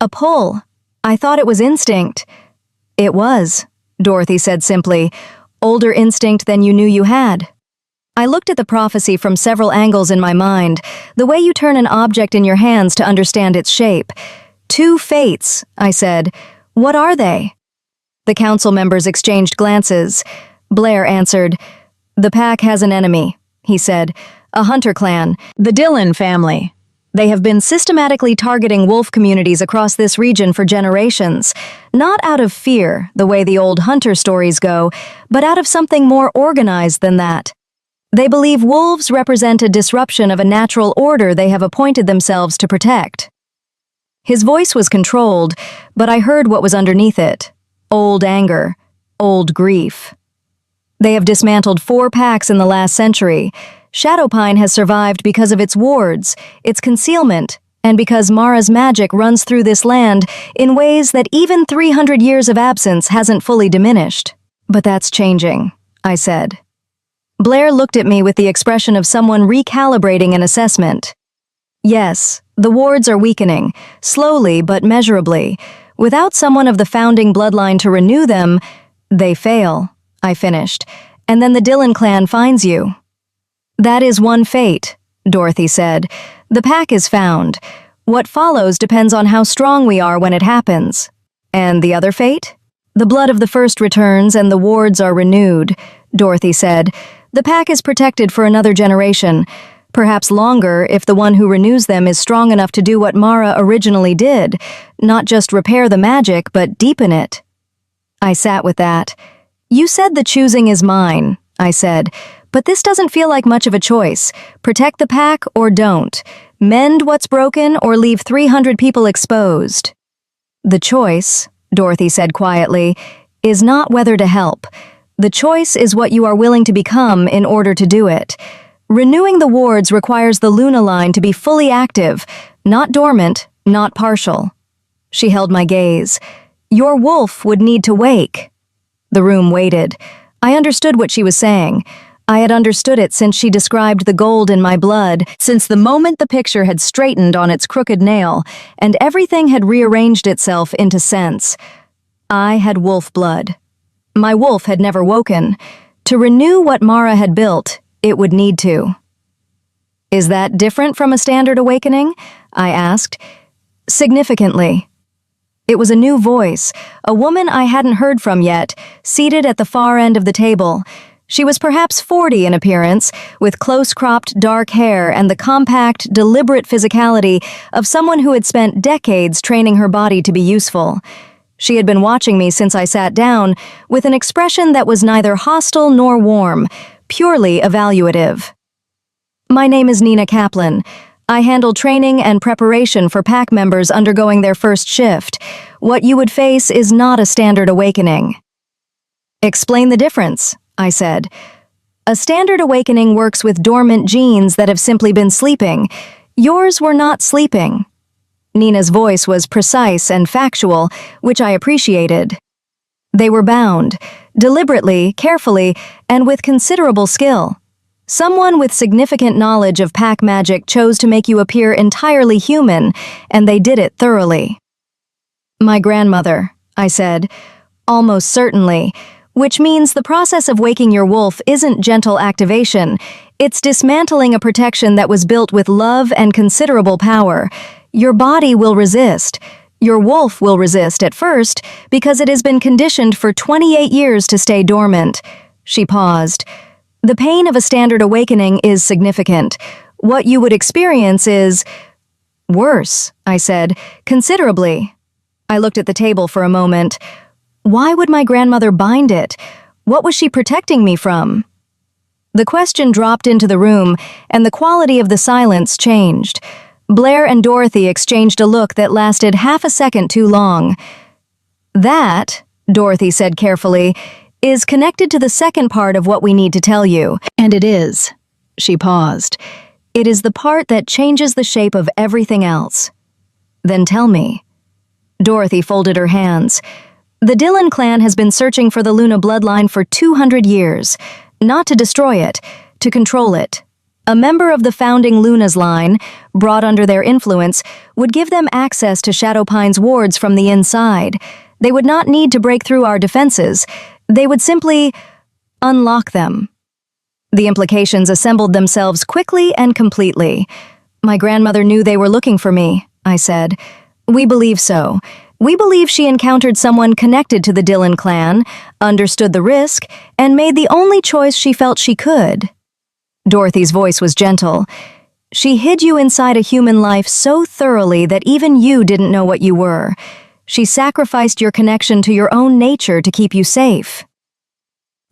"A pull. I thought it was instinct." "It was," Dorothy said simply. "Older instinct than you knew you had." I looked at the prophecy from several angles in my mind, the way you turn an object in your hands to understand its shape. 2 fates, I said. "What are they?" The council members exchanged glances. Blair answered, "The pack has an enemy," he said. "A hunter clan, the Dillon family. They have been systematically targeting wolf communities across this region for generations, not out of fear, the way the old hunter stories go, but out of something more organized than that. They believe wolves represent a disruption of a natural order they have appointed themselves to protect." His voice was controlled, but I heard what was underneath it. Old anger, old grief. "They have dismantled 4 packs in the last century. Shadowpine has survived because of its wards, its concealment, and because Mara's magic runs through this land in ways that even 300 years of absence hasn't fully diminished. But that's changing," I said. Blair looked at me with the expression of someone recalibrating an assessment. "Yes, the wards are weakening, slowly but measurably. Without someone of the founding bloodline to renew them, they fail," I finished. "And then the Dillon clan finds you." "That is one fate," Dorothy said. "The pack is found. What follows depends on how strong we are when it happens." "And the other fate?" "The blood of the first returns and the wards are renewed," Dorothy said. "The pack is protected for another generation, perhaps longer if the one who renews them is strong enough to do what Mara originally did, not just repair the magic, but deepen it." I sat with that. "You said the choosing is mine," I said, "but this doesn't feel like much of a choice. Protect the pack or don't. Mend what's broken or leave 300 people exposed." "The choice," Dorothy said quietly, "is not whether to help. The choice is what you are willing to become in order to do it. Renewing the wards requires the Luna line to be fully active, not dormant, not partial." She held my gaze. "Your wolf would need to wake." The room waited. I understood what she was saying. I had understood it since she described the gold in my blood, since the moment the picture had straightened on its crooked nail, and everything had rearranged itself into sense. I had wolf blood. My wolf had never woken. To renew what Mara had built, it would need to. "Is that different from a standard awakening?" I asked. "Significantly." It was a new voice, a woman I hadn't heard from yet, seated at the far end of the table. She was perhaps 40 in appearance, with close-cropped dark hair and the compact, deliberate physicality of someone who had spent decades training her body to be useful. She had been watching me since I sat down, with an expression that was neither hostile nor warm, purely evaluative. "My name is Nina Kaplan. I handle training and preparation for pack members undergoing their first shift. What you would face is not a standard awakening." "Explain the difference," I said. A standard awakening works with dormant genes that have simply been sleeping. Yours were not sleeping. Nina's voice was precise and factual, which I appreciated. They were bound, deliberately, carefully, and with considerable skill. Someone with significant knowledge of pack magic chose to make you appear entirely human, and they did it thoroughly. My grandmother, I said, almost certainly, which means the process of waking your wolf isn't gentle activation, it's dismantling a protection that was built with love and considerable power. Your body will resist. Your wolf will resist at first because it has been conditioned for 28 years to stay dormant. She paused. The pain of a standard awakening is significant. What you would experience is worse, I said, considerably. I looked at the table for a moment. Why would my grandmother bind it? What was she protecting me from? The question dropped into the room, and the quality of the silence changed. Blair and Dorothy exchanged a look that lasted half a second too long. That, Dorothy said carefully, is connected to the second part of what we need to tell you. And it is. She paused. It is the part that changes the shape of everything else. Then tell me. Dorothy folded her hands. The Dillon clan has been searching for the Luna bloodline for 200 years. Not to destroy it, to control it. A member of the founding Luna's line, brought under their influence, would give them access to Shadowpine's wards from the inside. They would not need to break through our defenses. They would simply unlock them. The implications assembled themselves quickly and completely. My grandmother knew they were looking for me, I said. We believe so. We believe she encountered someone connected to the Dillon clan, understood the risk, and made the only choice she felt she could. Dorothy's voice was gentle. She hid you inside a human life so thoroughly that even you didn't know what you were. She sacrificed your connection to your own nature to keep you safe.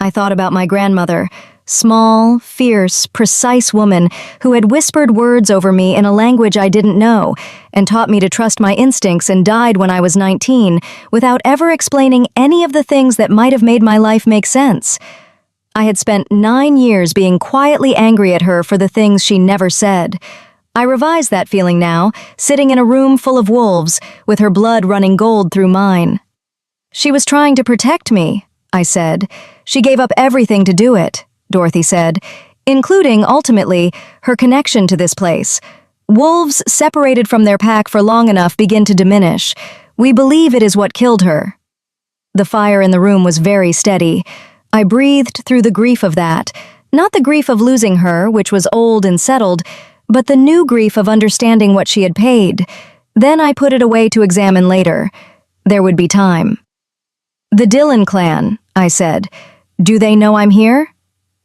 I thought about my grandmother, small, fierce, precise woman who had whispered words over me in a language I didn't know and taught me to trust my instincts and died when I was 19 without ever explaining any of the things that might have made my life make sense. I had spent 9 years being quietly angry at her for the things she never said. I revised that feeling now, sitting in a room full of wolves, with her blood running gold through mine. She was trying to protect me, I said. She gave up everything to do it, Dorothy said, including, ultimately, her connection to this place. Wolves separated from their pack for long enough begin to diminish. We believe it is what killed her. The fire in the room was very steady. I breathed through the grief of that, not the grief of losing her, which was old and settled, but the new grief of understanding what she had paid. Then I put it away to examine later. There would be time. The Dillon clan, I said. Do they know I'm here?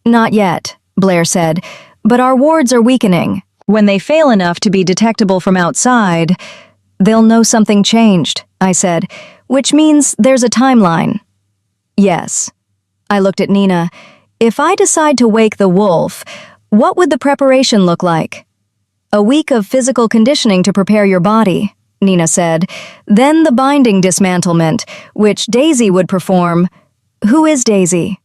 Not yet, Blair said, but our wards are weakening. When they fail enough to be detectable from outside, they'll know something changed, I said, which means there's a timeline. Yes. I looked at Nina. If I decide to wake the wolf, what would the preparation look like? A week of physical conditioning to prepare your body, Nina said. Then the binding dismantlement, which Daisy would perform. Who is Daisy?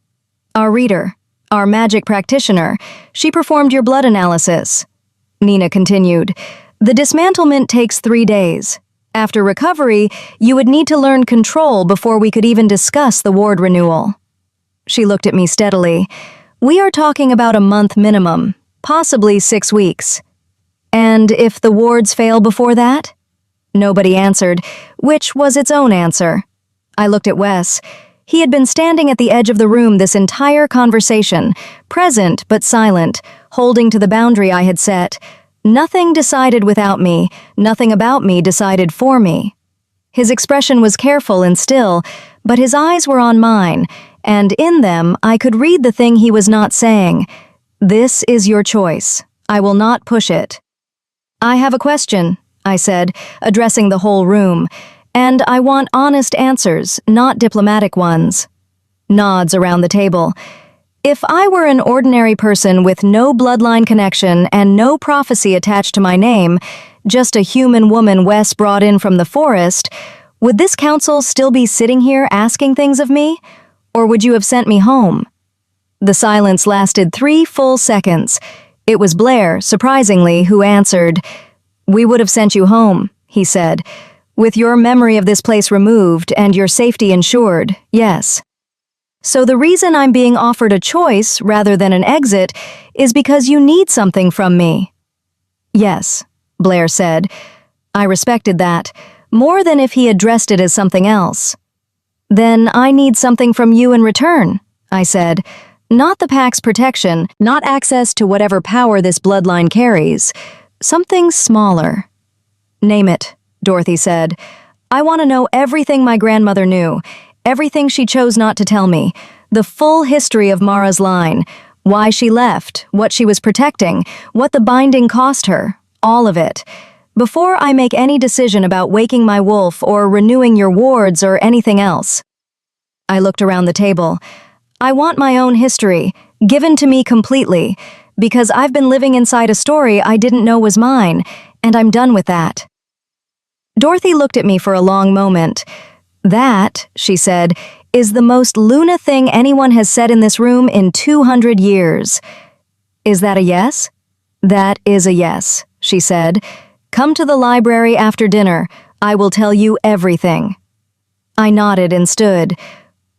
Our reader, our magic practitioner. She performed your blood analysis. Nina continued. The dismantlement takes 3 days. After recovery, you would need to learn control before we could even discuss the ward renewal. She looked at me steadily. We are talking about a month minimum, possibly 6 weeks. And if the wards fail before that? Nobody answered, which was its own answer. I looked at Wes. He had been standing at the edge of the room this entire conversation, present but silent, holding to the boundary I had set. Nothing decided without me, nothing about me decided for me. His expression was careful and still, but his eyes were on mine, and in them I could read the thing he was not saying. This is your choice. I will not push it. I have a question, I said, addressing the whole room, and I want honest answers, not diplomatic ones. Nods around the table. If I were an ordinary person with no bloodline connection and no prophecy attached to my name, just a human woman Wes brought in from the forest, would this council still be sitting here asking things of me? Or would you have sent me home? The silence lasted 3 full seconds. It was Blair, surprisingly, who answered. "We would have sent you home," he said. "With your memory of this place removed and your safety ensured, yes. So the reason I'm being offered a choice rather than an exit is because you need something from me." "Yes," Blair said. I respected that, more than if he addressed it as something else. "Then I need something from you in return," I said. "Not the Pack's protection, not access to whatever power this bloodline carries. Something smaller." "Name it," Dorothy said. "I want to know everything my grandmother knew, everything she chose not to tell me, the full history of Mara's line, why she left, what she was protecting, what the binding cost her, all of it. Before I make any decision about waking my wolf or renewing your wards or anything else." I looked around the table. "I want my own history, given to me completely, because I've been living inside a story I didn't know was mine, and I'm done with that." Dorothy looked at me for a long moment. "That," she said, "is the most Luna thing anyone has said in this room in 200 years. Is that a yes?" "That is a yes," she said. "Come to the library after dinner. I will tell you everything." I nodded and stood.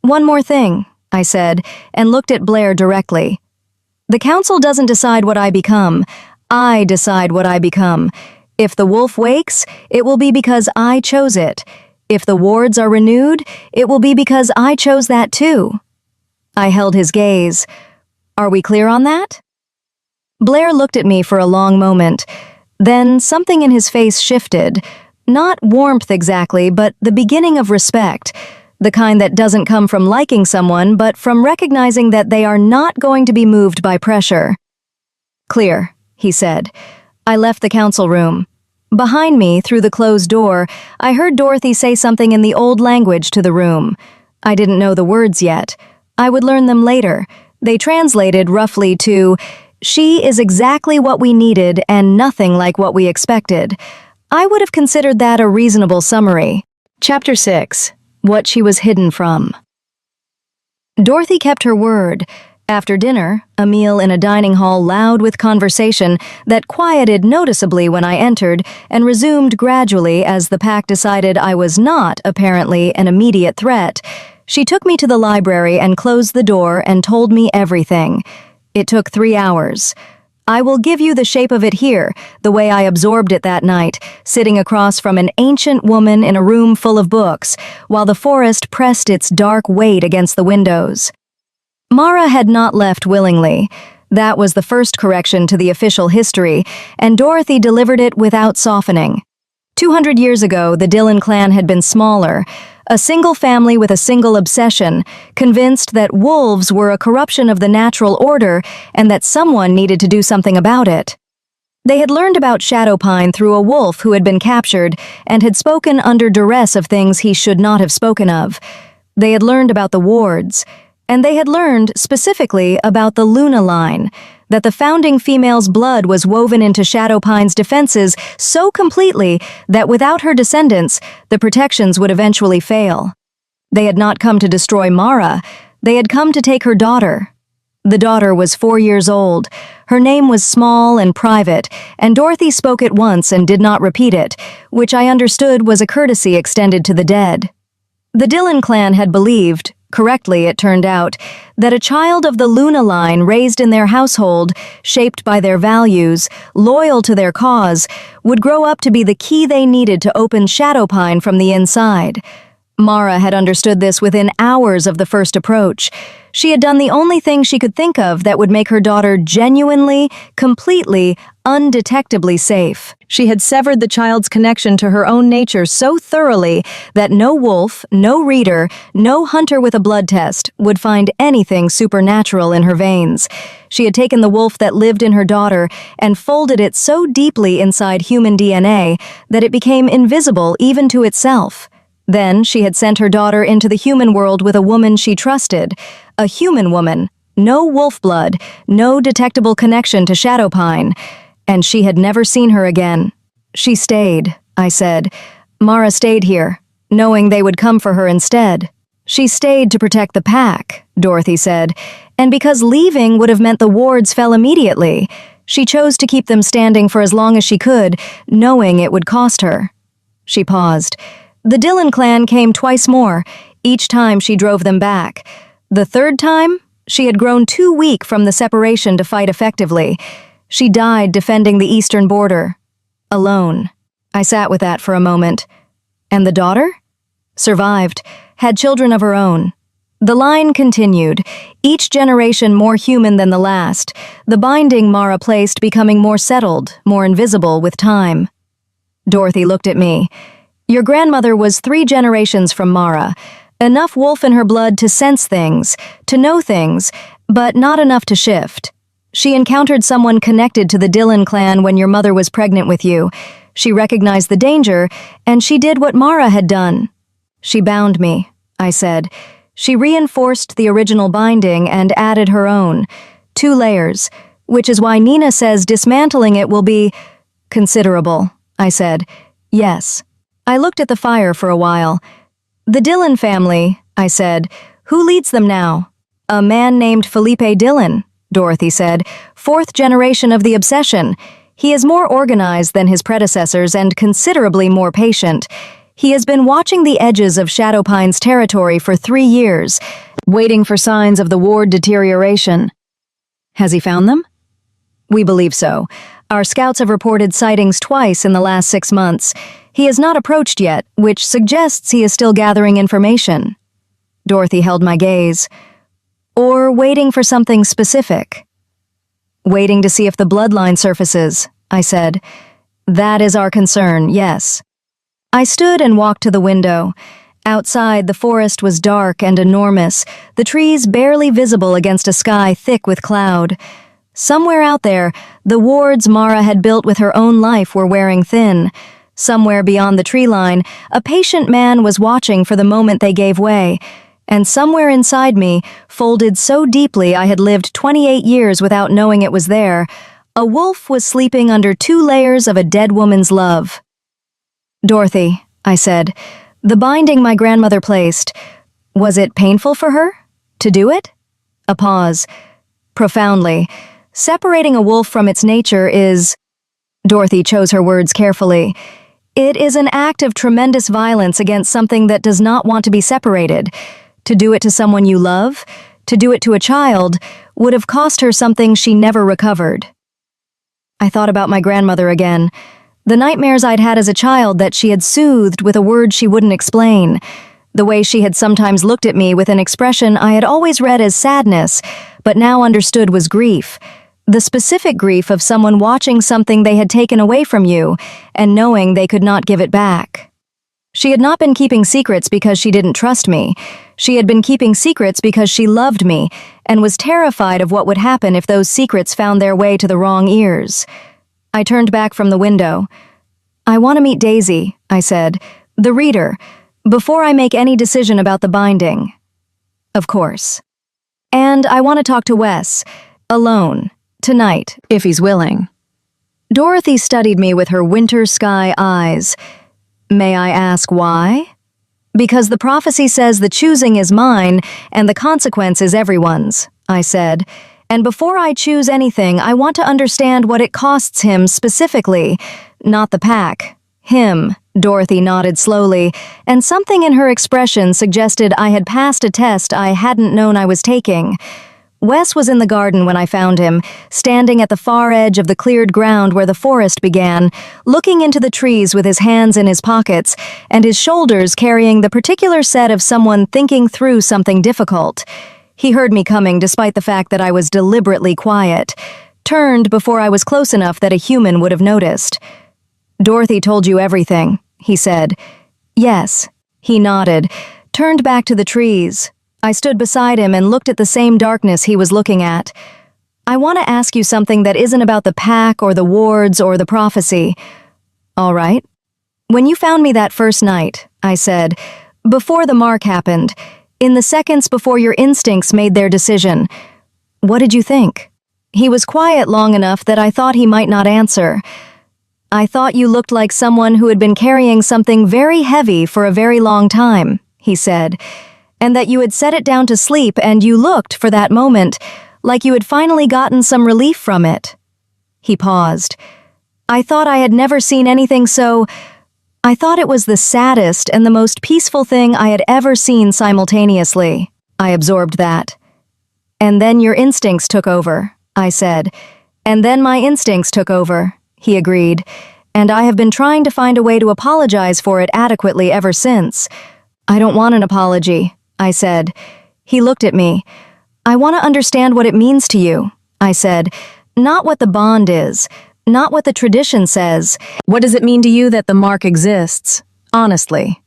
"One more thing," I said, and looked at Blair directly. "The council doesn't decide what I become. I decide what I become. If the wolf wakes, it will be because I chose it. If the wards are renewed, it will be because I chose that too." I held his gaze. "Are we clear on that?" Blair looked at me for a long moment. Then something in his face shifted. Not warmth exactly, but the beginning of respect. The kind that doesn't come from liking someone, but from recognizing that they are not going to be moved by pressure. "Clear," he said. I left the council room. Behind me, through the closed door, I heard Dorothy say something in the old language to the room. I didn't know the words yet. I would learn them later. They translated roughly to, "She is exactly what we needed and nothing like what we expected." I would have considered that a reasonable summary. Chapter 6. What she was hidden from. Dorothy kept her word. After dinner, a meal in a dining hall loud with conversation that quieted noticeably when I entered and resumed gradually as the pack decided I was not, apparently, an immediate threat. She took me to the library and closed the door and told me everything. It took 3 hours. I will give you the shape of it here, the way I absorbed it that night, sitting across from an ancient woman in a room full of books, while the forest pressed its dark weight against the windows. Mara had not left willingly. That was the first correction to the official history, and Dorothy delivered it without softening. 200 years ago, the Dillon clan had been smaller, a single family with a single obsession, convinced that wolves were a corruption of the natural order and that someone needed to do something about it. They had learned about Shadowpine through a wolf who had been captured and had spoken under duress of things he should not have spoken of. They had learned about the wards, and they had learned specifically about the Luna line, that the founding female's blood was woven into Shadowpine's defenses so completely that without her descendants, the protections would eventually fail. They had not come to destroy Mara, they had come to take her daughter. The daughter was 4 years old. Her name was small and private, and Dorothy spoke it once and did not repeat it, which I understood was a courtesy extended to the dead. The Dillon clan had believed, correctly it turned out, that a child of the Luna line raised in their household, shaped by their values, loyal to their cause, would grow up to be the key they needed to open Shadowpine from the inside. Mara had understood this within hours of the first approach. She had done the only thing she could think of that would make her daughter genuinely, completely, undetectably safe. She had severed the child's connection to her own nature so thoroughly that no wolf, no reader, no hunter with a blood test would find anything supernatural in her veins. She had taken the wolf that lived in her daughter and folded it so deeply inside human DNA that it became invisible even to itself. Then she had sent her daughter into the human world with a woman she trusted, a human woman, no wolf blood, no detectable connection to Shadowpine, and she had never seen her again. She stayed, I said. Mara stayed here, knowing they would come for her instead. She stayed to protect the pack, Dorothy said, and because leaving would have meant the wards fell immediately, she chose to keep them standing for as long as she could, knowing it would cost her. She paused. The Dillon clan came twice more. Each time she drove them back. The third time, she had grown too weak from the separation to fight effectively. She died defending the eastern border. Alone. I sat with that for a moment. And the daughter? Survived. Had children of her own. The line continued, each generation more human than the last, the binding Mara placed becoming more settled, more invisible with time. Dorothy looked at me. Your grandmother was 3 generations from Mara. Enough wolf in her blood to sense things, to know things, but not enough to shift. She encountered someone connected to the Dillon clan when your mother was pregnant with you. She recognized the danger, and she did what Mara had done. She bound me, I said. She reinforced the original binding and added her own. 2 layers, which is why Nina says dismantling it will be considerable, I said. Yes. I looked at the fire for a while. The Dillon family, I said. Who leads them now? A man named Felipe Dillon, Dorothy said. 4th generation of the obsession. He is more organized than his predecessors and considerably more patient. He has been watching the edges of Shadowpine's territory for 3 years, waiting for signs of the ward deterioration. Has he found them? We believe so. Our scouts have reported sightings twice in the last 6 months. He has not approached yet, which suggests he is still gathering information. Dorothy held my gaze. Or waiting for something specific. Waiting to see if the bloodline surfaces, I said. That is our concern, yes. I stood and walked to the window. Outside, the forest was dark and enormous, the trees barely visible against a sky thick with cloud. Somewhere out there, the wards Mara had built with her own life were wearing thin. Somewhere beyond the tree line, a patient man was watching for the moment they gave way. And somewhere inside me, folded so deeply I had lived 28 years without knowing it was there, a wolf was sleeping under 2 layers of a dead woman's love. Dorothy, I said, the binding my grandmother placed, was it painful for her? To do it? A pause. Profoundly. Separating a wolf from its nature is... Dorothy chose her words carefully. It is an act of tremendous violence against something that does not want to be separated. To do it to someone you love, to do it to a child, would have cost her something she never recovered. I thought about my grandmother again. The nightmares I'd had as a child that she had soothed with a word she wouldn't explain. The way she had sometimes looked at me with an expression I had always read as sadness, but now understood was grief. The specific grief of someone watching something they had taken away from you and knowing they could not give it back. She had not been keeping secrets because she didn't trust me. She had been keeping secrets because she loved me and was terrified of what would happen if those secrets found their way to the wrong ears. I turned back from the window. I want to meet Daisy, I said, the reader, before I make any decision about the binding. Of course. And I want to talk to Wes, alone, tonight, if he's willing. Dorothy studied me with her winter sky eyes. May I ask why? Because the prophecy says the choosing is mine and the consequence is everyone's, I said. And before I choose anything, I want to understand what it costs him specifically, not the pack. Him, Dorothy nodded slowly, and something in her expression suggested I had passed a test I hadn't known I was taking. Wes was in the garden when I found him, standing at the far edge of the cleared ground where the forest began, looking into the trees with his hands in his pockets, and his shoulders carrying the particular set of someone thinking through something difficult. He heard me coming despite the fact that I was deliberately quiet, turned before I was close enough that a human would have noticed. Dorothy told you everything, he said. Yes, he nodded, turned back to the trees. I stood beside him and looked at the same darkness he was looking at. I want to ask you something that isn't about the pack or the wards or the prophecy. All right. When you found me that first night, I said, before the mark happened, in the seconds before your instincts made their decision, what did you think? He was quiet long enough that I thought he might not answer. I thought you looked like someone who had been carrying something very heavy for a very long time, he said. and that you had set it down to sleep and you looked, for that moment, like you had finally gotten some relief from it." He paused. "I thought I had never seen anything so... I thought it was the saddest and the most peaceful thing I had ever seen simultaneously." I absorbed that. "And then your instincts took over," I said. "And then my instincts took over," he agreed. "And I have been trying to find a way to apologize for it adequately ever since." "I don't want an apology," I said. He looked at me. "I want to understand what it means to you," I said. "Not what the bond is, not what the tradition says. What does it mean to you that the mark exists, honestly?"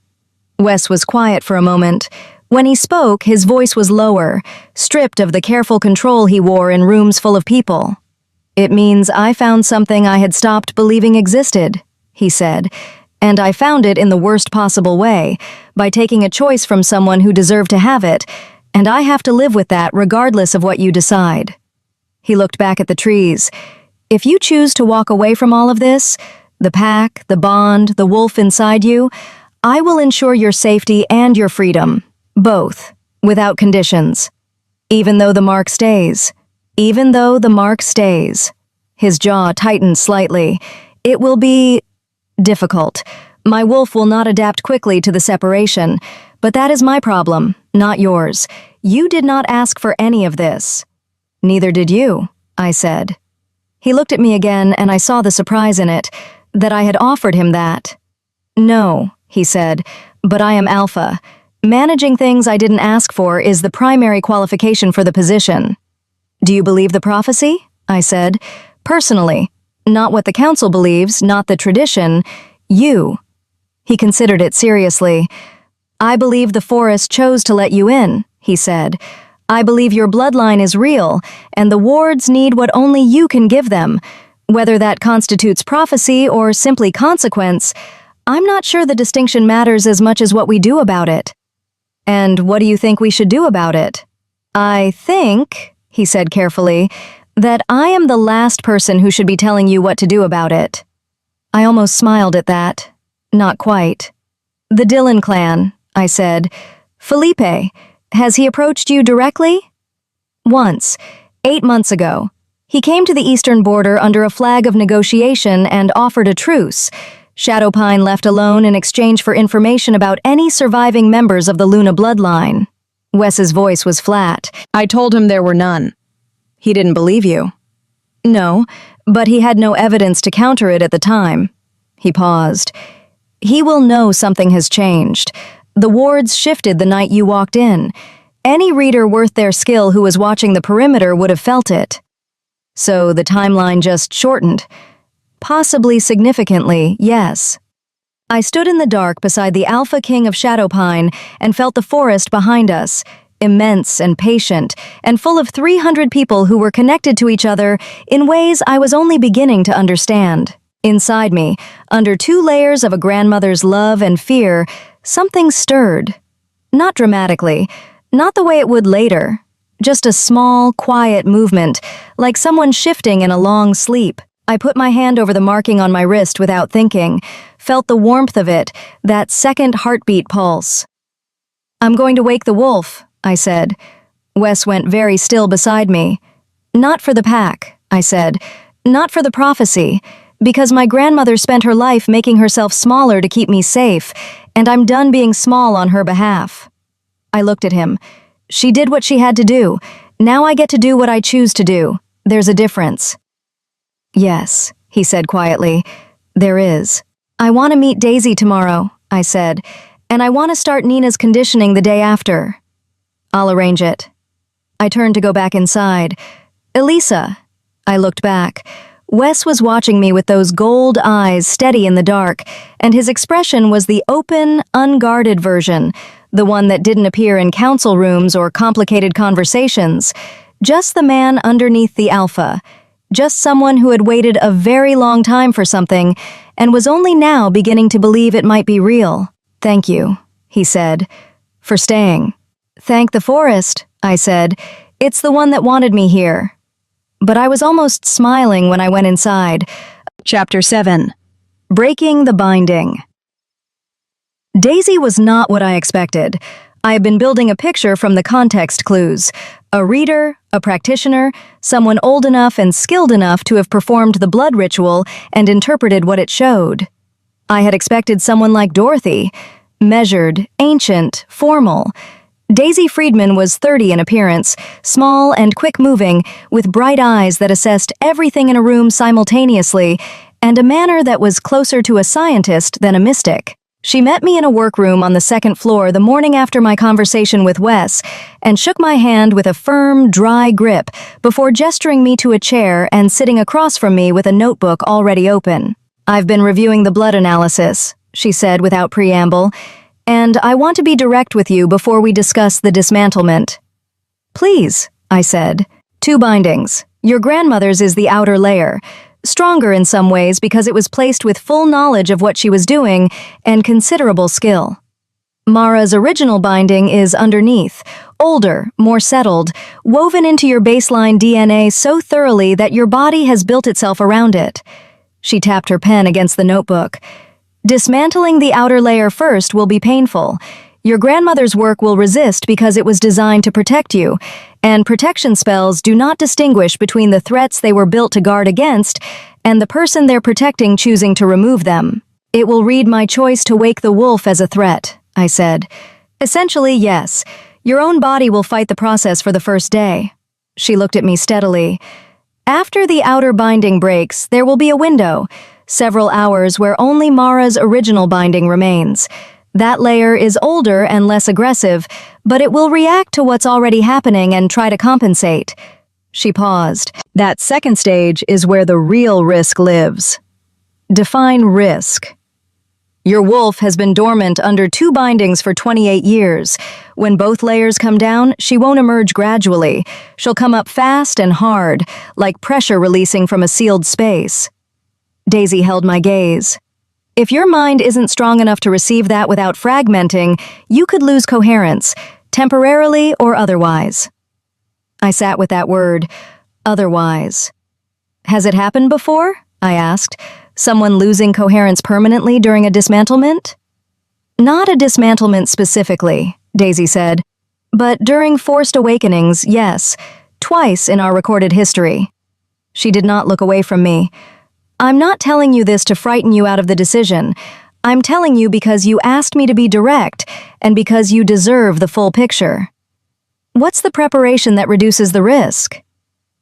Wes was quiet for a moment. When he spoke, his voice was lower, stripped of the careful control he wore in rooms full of people. "It means I found something I had stopped believing existed," he said, "and I found it in the worst possible way, by taking a choice from someone who deserved to have it, and I have to live with that regardless of what you decide." He looked back at the trees. "If you choose to walk away from all of this, the pack, the bond, the wolf inside you, I will ensure your safety and your freedom, both, without conditions. Even though the mark stays. Even though the mark stays." His jaw tightened slightly. "It will be difficult. My wolf will not adapt quickly to the separation, but that is my problem, not yours. You did not ask for any of this." "Neither did you," I said. He looked at me again, and I saw the surprise in it, that I had offered him that. "No," he said, "but I am alpha. Managing things I didn't ask for is the primary qualification for the position." "Do you believe the prophecy?" I said. "Personally. Not what the council believes, not the tradition. You." He considered it seriously. "I believe the forest chose to let you in," he said. "I believe your bloodline is real, and the wards need what only you can give them. Whether that constitutes prophecy or simply consequence, I'm not sure the distinction matters as much as what we do about it." "And what do you think we should do about it?" "I think," he said carefully, "that I am the last person who should be telling you what to do about it." I almost smiled at that. Not quite. "The Dillon clan," I said. "Felipe, has he approached you directly?" "Once, 8 months ago. He came to the eastern border under a flag of negotiation and offered a truce. Shadowpine left alone in exchange for information about any surviving members of the Luna bloodline." Wes's voice was flat. "I told him there were none." "He didn't believe you." "No, but he had no evidence to counter it at the time." He paused. "He will know something has changed. The wards shifted the night you walked in. Any reader worth their skill who was watching the perimeter would have felt it." "So the timeline just shortened?" "Possibly significantly, yes." I stood in the dark beside the Alpha King of Shadowpine and felt the forest behind us, immense and patient, and full of 300 people who were connected to each other in ways I was only beginning to understand. Inside me, under 2 layers of a grandmother's love and fear, something stirred. Not dramatically, not the way it would later. Just a small, quiet movement, like someone shifting in a long sleep. I put my hand over the marking on my wrist without thinking, felt the warmth of it, that second heartbeat pulse. "I'm going to wake the wolf," I said. Wes went very still beside me. "Not for the pack," I said. "Not for the prophecy. Because my grandmother spent her life making herself smaller to keep me safe, and I'm done being small on her behalf." I looked at him. "She did what she had to do. Now I get to do what I choose to do. There's a difference." "Yes," he said quietly. "There is. I want to meet Daisy tomorrow," I said, "and I want to start Nina's conditioning the day after." "I'll arrange it." I turned to go back inside. "Elisa." I looked back. Wes was watching me with those gold eyes steady in the dark, and his expression was the open, unguarded version, the one that didn't appear in council rooms or complicated conversations. Just the man underneath the alpha. Just someone who had waited a very long time for something, and was only now beginning to believe it might be real. "Thank you," he said, "for staying." "Thank the forest," I said. "It's the one that wanted me here." But I was almost smiling when I went inside. Chapter 7. Breaking the Binding. Daisy was not what I expected. I have been building a picture from the context clues. A reader, a practitioner, someone old enough and skilled enough to have performed the blood ritual and interpreted what it showed. I had expected someone like Dorothy, measured, ancient, formal. Daisy Friedman was 30 in appearance, small and quick-moving, with bright eyes that assessed everything in a room simultaneously, and a manner that was closer to a scientist than a mystic. She met me in a workroom on the second floor the morning after my conversation with Wes, and shook my hand with a firm, dry grip before gesturing me to a chair and sitting across from me with a notebook already open. "I've been reviewing the blood analysis," she said without preamble, "and I want to be direct with you before we discuss the dismantlement." "Please," I said. "2 bindings. Your grandmother's is the outer layer. Stronger in some ways because it was placed with full knowledge of what she was doing and considerable skill. Mara's original binding is underneath, older, more settled, woven into your baseline DNA so thoroughly that your body has built itself around it." She tapped her pen against the notebook. "Dismantling the outer layer first will be painful. Your grandmother's work will resist because it was designed to protect you, and protection spells do not distinguish between the threats they were built to guard against and the person they're protecting choosing to remove them. It will read my choice to wake the wolf as a threat," I said. "Essentially, yes. Your own body will fight the process for the first day." She looked at me steadily. "After the outer binding breaks, there will be a window, several hours where only Mara's original binding remains. That layer is older and less aggressive, but it will react to what's already happening and try to compensate." She paused. "That second stage is where the real risk lives." "Define risk." "Your wolf has been dormant under 2 bindings for 28 years. When both layers come down, she won't emerge gradually. She'll come up fast and hard, like pressure releasing from a sealed space." Daisy held my gaze. "If your mind isn't strong enough to receive that without fragmenting, you could lose coherence, temporarily or otherwise." I sat with that word, otherwise. "Has it happened before?" I asked. "Someone losing coherence permanently during a dismantlement?" "Not a dismantlement specifically," Daisy said. "But during forced awakenings, yes. Twice in our recorded history." She did not look away from me. "I'm not telling you this to frighten you out of the decision. I'm telling you because you asked me to be direct and because you deserve the full picture." "What's the preparation that reduces the risk?"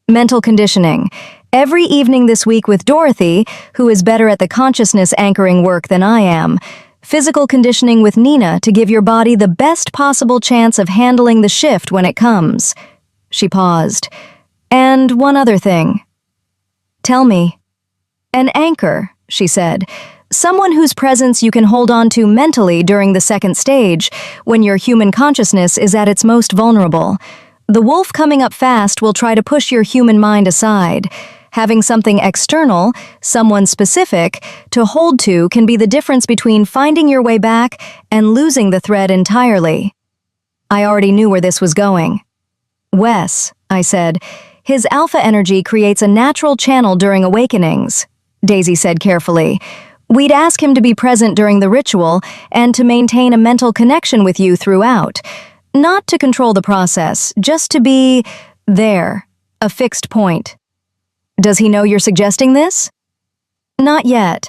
"Mental conditioning. Every evening this week with Dorothy, who is better at the consciousness anchoring work than I am. Physical conditioning with Nina to give your body the best possible chance of handling the shift when it comes." She paused. "And one other thing." "Tell me." "An anchor," she said. "Someone whose presence you can hold on to mentally during the second stage, when your human consciousness is at its most vulnerable. The wolf coming up fast will try to push your human mind aside. Having something external, someone specific, to hold to can be the difference between finding your way back and losing the thread entirely." I already knew where this was going. "Wes," I said, "his alpha energy creates a natural channel during awakenings," Daisy said carefully. "We'd ask him to be present during the ritual and to maintain a mental connection with you throughout. Not to control the process, just to be there, a fixed point." "Does he know you're suggesting this?" "Not yet.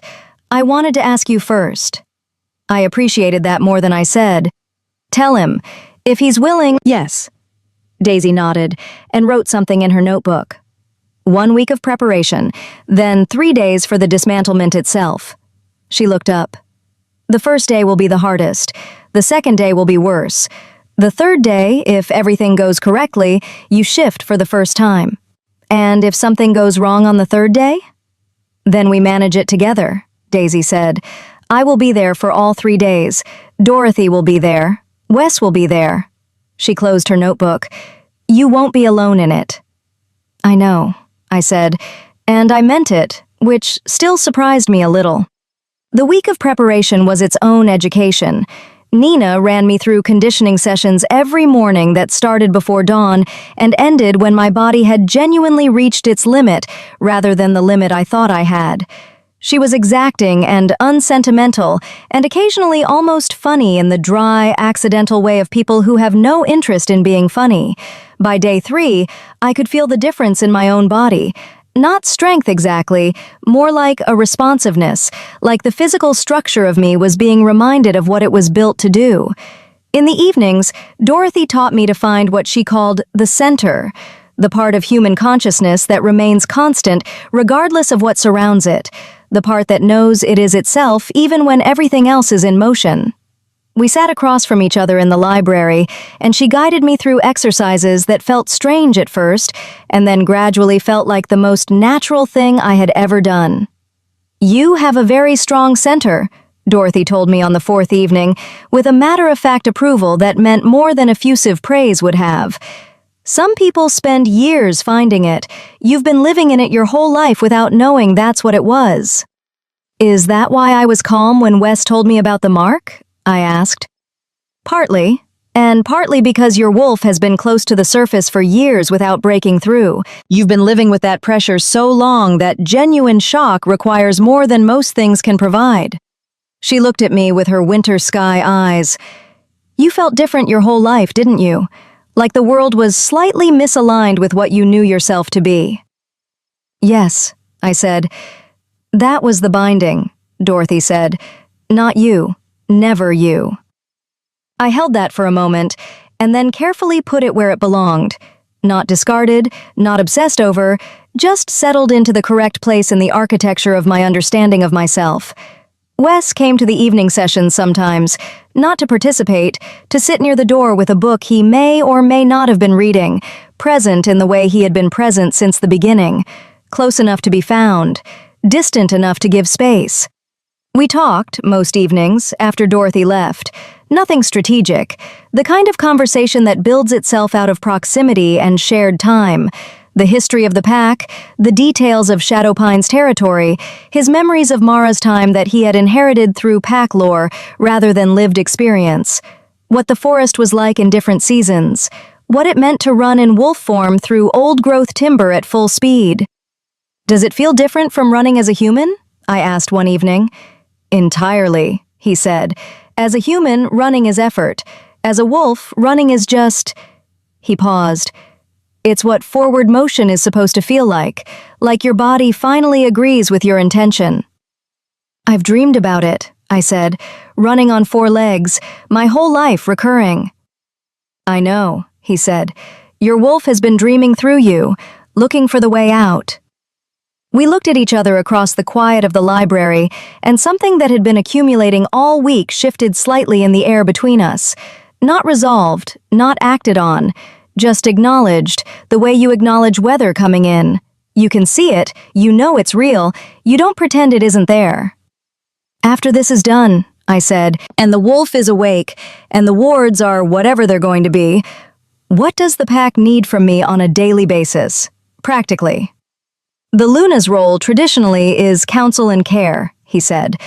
I wanted to ask you first." I appreciated that more than I said. "Tell him. If he's willing—" "Yes." Daisy nodded and wrote something in her notebook. 1 week of preparation, then 3 days for the dismantlement itself. She looked up. "The first day will be the hardest. The second day will be worse. The third day, if everything goes correctly, you shift for the first time. And if something goes wrong on the third day?" "Then we manage it together," Daisy said. "I will be there for all 3 days. Dorothy will be there. Wes will be there." She closed her notebook. "You won't be alone in it." "I know," I said, and I meant it, which still surprised me a little. The week of preparation was its own education. Nina ran me through conditioning sessions every morning that started before dawn and ended when my body had genuinely reached its limit rather than the limit I thought I had. She was exacting and unsentimental, and occasionally almost funny in the dry, accidental way of people who have no interest in being funny. By day 3, I could feel the difference in my own body. Not strength exactly, more like a responsiveness, like the physical structure of me was being reminded of what it was built to do. In the evenings, Dorothy taught me to find what she called the center, the part of human consciousness that remains constant regardless of what surrounds it, the part that knows it is itself even when everything else is in motion. We sat across from each other in the library, and she guided me through exercises that felt strange at first, and then gradually felt like the most natural thing I had ever done. "You have a very strong center," Dorothy told me on the 4th evening, with a matter-of-fact approval that meant more than effusive praise would have. "Some people spend years finding it. You've been living in it your whole life without knowing that's what it was." "Is that why I was calm when Wes told me about the mark?" I asked. "Partly, and partly because your wolf has been close to the surface for years without breaking through. You've been living with that pressure so long that genuine shock requires more than most things can provide." She looked at me with her winter sky eyes. "You felt different your whole life, didn't you? Like the world was slightly misaligned with what you knew yourself to be." "Yes," I said. "That was the binding," Dorothy said. "Not you. Never you." I held that for a moment, and then carefully put it where it belonged. Not discarded, not obsessed over, just settled into the correct place in the architecture of my understanding of myself. Wes came to the evening sessions sometimes, not to participate, to sit near the door with a book he may or may not have been reading, present in the way he had been present since the beginning, close enough to be found, distant enough to give space. We talked, most evenings, after Dorothy left. Nothing strategic, the kind of conversation that builds itself out of proximity and shared time. The history of the pack, the details of Shadowpine's territory, his memories of Mara's time that he had inherited through pack lore rather than lived experience. What the forest was like in different seasons. What it meant to run in wolf form through old-growth timber at full speed. "Does it feel different from running as a human?" I asked one evening. "Entirely," he said. "As a human, running is effort. As a wolf, running is just—" He paused. "It's what forward motion is supposed to feel like your body finally agrees with your intention." "I've dreamed about it," I said, "running on 4 legs, my whole life recurring." "I know," he said. "Your wolf has been dreaming through you, looking for the way out." We looked at each other across the quiet of the library, and something that had been accumulating all week shifted slightly in the air between us. Not resolved, not acted on, just acknowledged, the way you acknowledge weather coming in. You can see it, you know it's real, you don't pretend it isn't there. "After this is done," I said, "and the wolf is awake, and the wards are whatever they're going to be, what does the pack need from me on a daily basis, practically?" "The Luna's role traditionally is counsel and care," he said.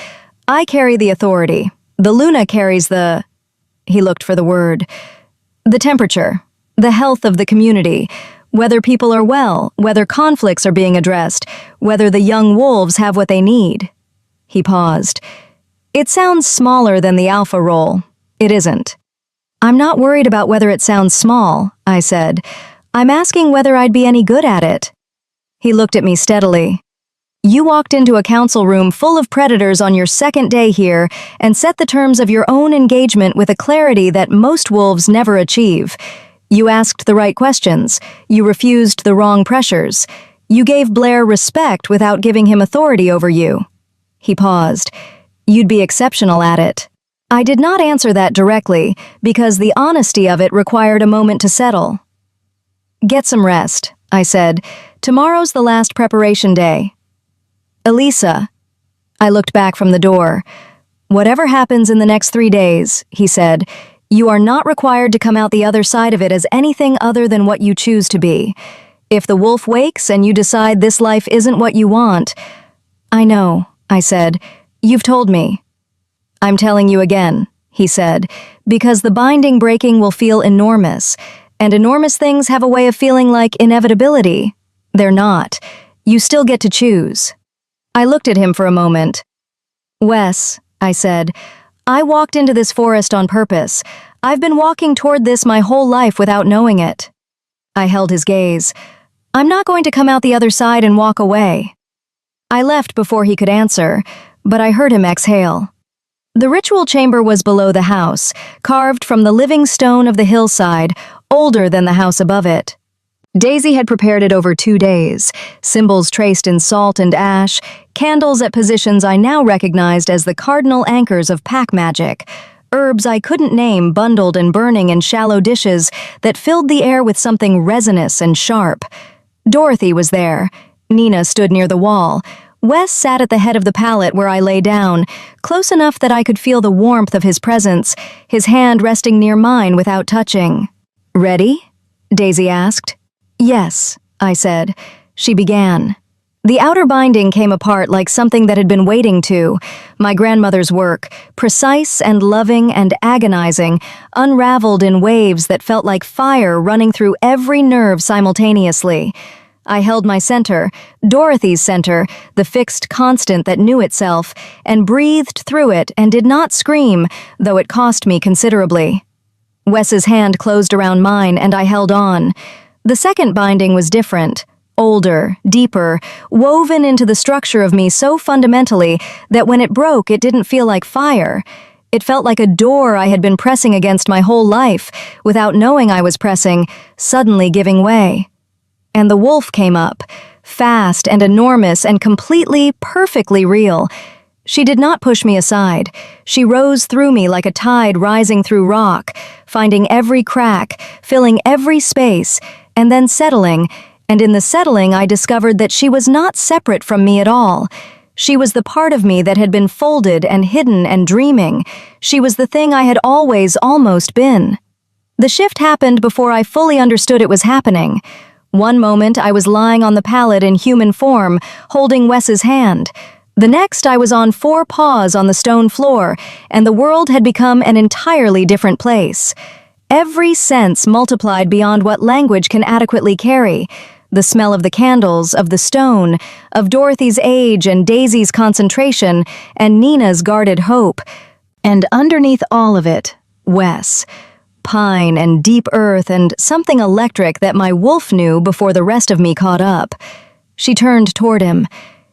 "I carry the authority. The Luna carries the—" he looked for the word. "The temperature, the health of the community, whether people are well, whether conflicts are being addressed, whether the young wolves have what they need." He paused. "It sounds smaller than the alpha role. It isn't." "I'm not worried about whether it sounds small," I said. "I'm asking whether I'd be any good at it." He looked at me steadily. "You walked into a council room full of predators on your 2nd day here and set the terms of your own engagement with a clarity that most wolves never achieve. You asked the right questions. You refused the wrong pressures. You gave Blair respect without giving him authority over you." He paused. "You'd be exceptional at it." I did not answer that directly because the honesty of it required a moment to settle. "Get some rest," I said. "Tomorrow's the last preparation day." "Elisa." I looked back from the door. "Whatever happens in the next 3 days," he said, "you are not required to come out the other side of it as anything other than what you choose to be. If the wolf wakes and you decide this life isn't what you want—" "I know," I said. "You've told me." "I'm telling you again," he said, "because the binding breaking will feel enormous, and enormous things have a way of feeling like inevitability. They're not. You still get to choose." I looked at him for a moment. "Wes," I said, "I walked into this forest on purpose. I've been walking toward this my whole life without knowing it." I held his gaze. "I'm not going to come out the other side and walk away." I left before he could answer, but I heard him exhale. The ritual chamber was below the house, carved from the living stone of the hillside, older than the house above it. Daisy had prepared it over 2 days, symbols traced in salt and ash, candles at positions I now recognized as the cardinal anchors of pack magic, herbs I couldn't name bundled and burning in shallow dishes that filled the air with something resinous and sharp. Dorothy was there. Nina stood near the wall. Wes sat at the head of the pallet where I lay down, close enough that I could feel the warmth of his presence, his hand resting near mine without touching. "Ready?" Daisy asked. "Yes," I said. She began. The outer binding came apart like something that had been waiting to. My grandmother's work, precise and loving and agonizing, unraveled in waves that felt like fire running through every nerve simultaneously. I held my center, Dorothy's center, the fixed constant that knew itself, and breathed through it and did not scream, though it cost me considerably. Wes's hand closed around mine and I held on. The second binding was different, older, deeper, woven into the structure of me so fundamentally that when it broke it didn't feel like fire. It felt like a door I had been pressing against my whole life, without knowing I was pressing, suddenly giving way. And the wolf came up, fast and enormous and completely, perfectly real. She did not push me aside. She rose through me like a tide rising through rock, finding every crack, filling every space, and then settling, and in the settling I discovered that she was not separate from me at all. She was the part of me that had been folded and hidden and dreaming. She was the thing I had always almost been. The shift happened before I fully understood it was happening. One moment I was lying on the pallet in human form, holding Wes's hand. The next I was on 4 paws on the stone floor, and the world had become an entirely different place. Every sense multiplied beyond what language can adequately carry. The smell of the candles, of the stone, of Dorothy's age and Daisy's concentration, and Nina's guarded hope. And underneath all of it, Wes. Pine and deep earth and something electric that my wolf knew before the rest of me caught up. She turned toward him.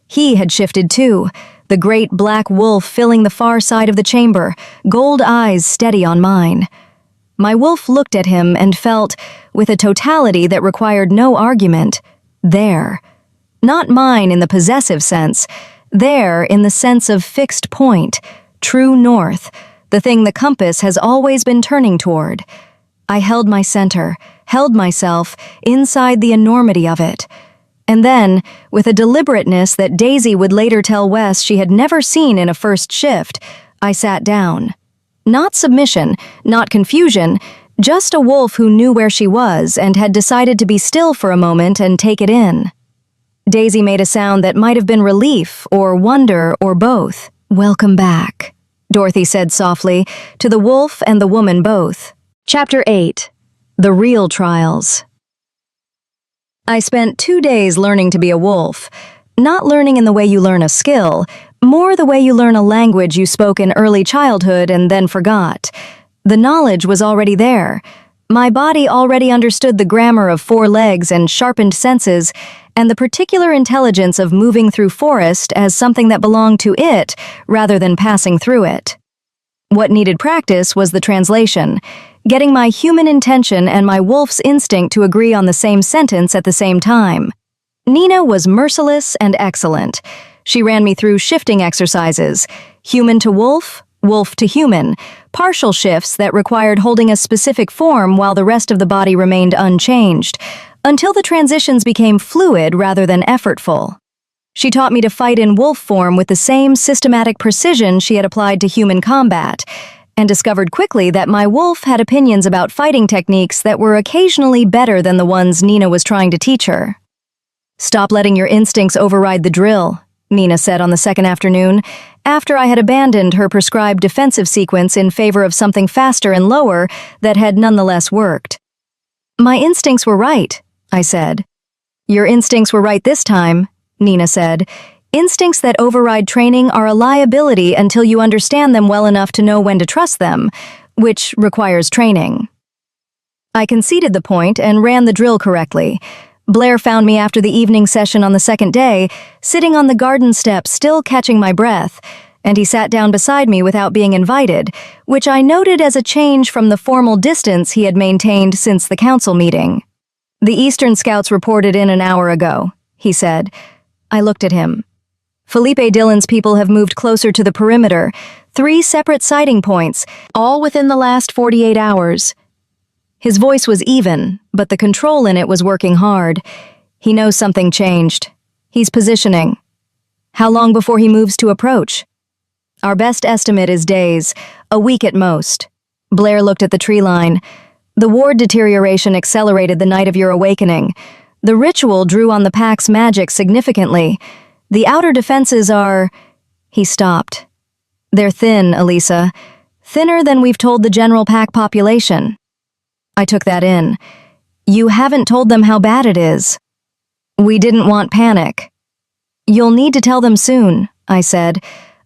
He had shifted too, the great black wolf filling the far side of the chamber, gold eyes steady on mine. My wolf looked at him and felt, with a totality that required no argument, there. Not mine in the possessive sense, there in the sense of fixed point, true north, the thing the compass has always been turning toward. I held my center, held myself, inside the enormity of it. And then, with a deliberateness that Daisy would later tell Wes she had never seen in a first shift, I sat down. Not submission, not confusion, just a wolf who knew where she was and had decided to be still for a moment and take it in. Daisy made a sound that might have been relief or wonder or both. "Welcome back," Dorothy said softly, to the wolf and the woman both. Chapter 8. The Real Trials. I spent 2 days learning to be a wolf, not learning in the way you learn a skill, more the way you learn a language you spoke in early childhood and then forgot. The knowledge was already there. My body already understood the grammar of 4 legs and sharpened senses, and the particular intelligence of moving through forest as something that belonged to it rather than passing through it. What needed practice was the translation, getting my human intention and my wolf's instinct to agree on the same sentence at the same time. Nina was merciless and excellent. She ran me through shifting exercises, human to wolf, wolf to human, partial shifts that required holding a specific form while the rest of the body remained unchanged, until the transitions became fluid rather than effortful. She taught me to fight in wolf form with the same systematic precision she had applied to human combat, and discovered quickly that my wolf had opinions about fighting techniques that were occasionally better than the ones Nina was trying to teach her. "Stop letting your instincts override the drill," Nina said on the second afternoon, after I had abandoned her prescribed defensive sequence in favor of something faster and lower that had nonetheless worked. "My instincts were right," I said. "Your instincts were right this time," Nina said. Instincts that override training are a liability until you understand them well enough to know when to trust them, which requires training. I conceded the point and ran the drill correctly. Blair found me after the evening session on the second day, sitting on the garden steps, still catching my breath, and he sat down beside me without being invited, which I noted as a change from the formal distance he had maintained since the council meeting. "The Eastern Scouts reported in an hour ago," he said. I looked at him. "Felipe Dillon's people have moved closer to the perimeter, 3 separate sighting points, all within the last 48 hours. His voice was even, but the control in it was working hard. He knows something changed. He's positioning. How long before he moves to approach? Our best estimate is days, a week at most." Blair looked at the tree line. "The ward deterioration accelerated the night of your awakening. The ritual drew on the pack's magic significantly. The outer defenses are..." He stopped. "They're thin, Elisa. Thinner than we've told the general pack population." I took that in. "You haven't told them how bad it is." "We didn't want panic." "You'll need to tell them soon," I said.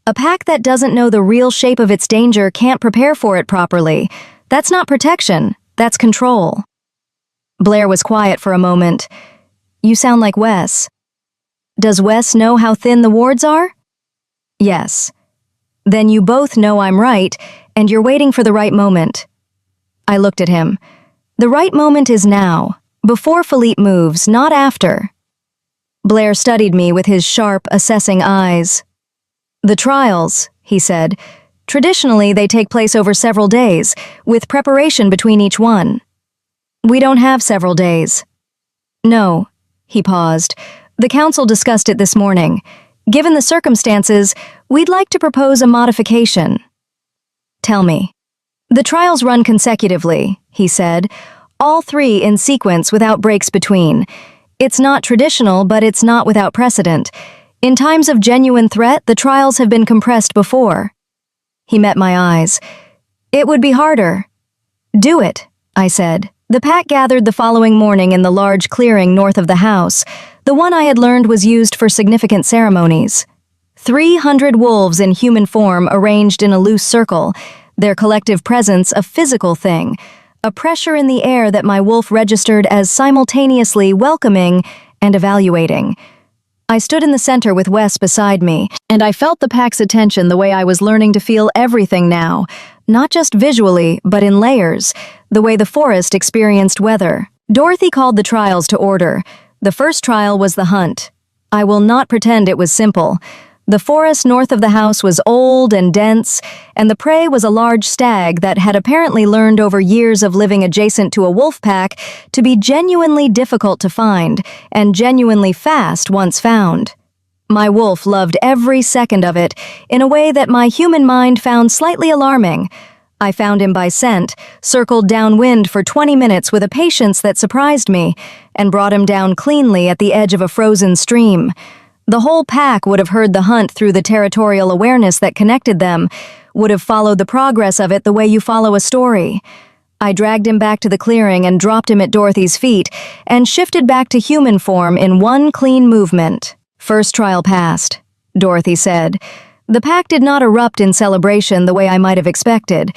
"A pack that doesn't know the real shape of its danger can't prepare for it properly. That's not protection, that's control." Blair was quiet for a moment. "You sound like Wes." "Does Wes know how thin the wards are?" "Yes." "Then you both know I'm right, and you're waiting for the right moment." I looked at him. "The right moment is now, before Philippe moves, not after." Blair studied me with his sharp, assessing eyes. "The trials," he said, "traditionally they take place over several days, with preparation between each one. We don't have several days." "No," he paused. "The council discussed it this morning. Given the circumstances, we'd like to propose a modification." "Tell me." "The trials run consecutively," he said, "all 3 in sequence without breaks between. It's not traditional, but it's not without precedent. In times of genuine threat, the trials have been compressed before." He met my eyes. "It would be harder." "Do it," I said. The pack gathered the following morning in the large clearing north of the house, the one I had learned was used for significant ceremonies. 300 wolves in human form arranged in a loose circle, their collective presence a physical thing, a pressure in the air that my wolf registered as simultaneously welcoming and evaluating. I stood in the center with Wes beside me, and I felt the pack's attention the way I was learning to feel everything now, not just visually, but in layers, the way the forest experienced weather. Dorothy called the trials to order. The first trial was the hunt. I will not pretend it was simple. The forest north of the house was old and dense, and the prey was a large stag that had apparently learned over years of living adjacent to a wolf pack to be genuinely difficult to find, and genuinely fast once found. My wolf loved every second of it, in a way that my human mind found slightly alarming. I found him by scent, circled downwind for 20 minutes with a patience that surprised me, and brought him down cleanly at the edge of a frozen stream. The whole pack would have heard the hunt through the territorial awareness that connected them, would have followed the progress of it the way you follow a story. I dragged him back to the clearing and dropped him at Dorothy's feet, and shifted back to human form in one clean movement. "First trial passed," Dorothy said. The pack did not erupt in celebration the way I might have expected.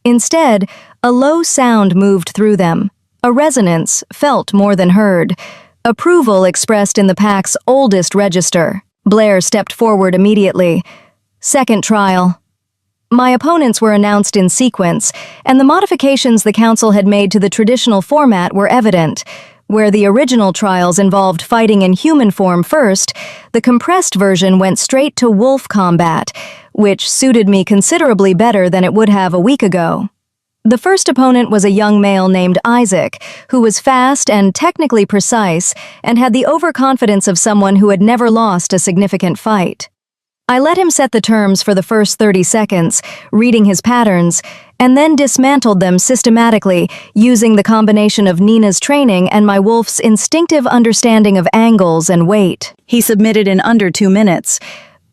Instead, a low sound moved through them, a resonance felt more than heard. Approval expressed in the pack's oldest register. Blair stepped forward immediately. "Second trial." My opponents were announced in sequence, and the modifications the council had made to the traditional format were evident. Where the original trials involved fighting in human form first, the compressed version went straight to wolf combat, which suited me considerably better than it would have a week ago. The first opponent was a young male named Isaac, who was fast and technically precise and had the overconfidence of someone who had never lost a significant fight. I let him set the terms for the first 30 seconds, reading his patterns, and then dismantled them systematically, using the combination of Nina's training and my wolf's instinctive understanding of angles and weight. He submitted in under 2 minutes.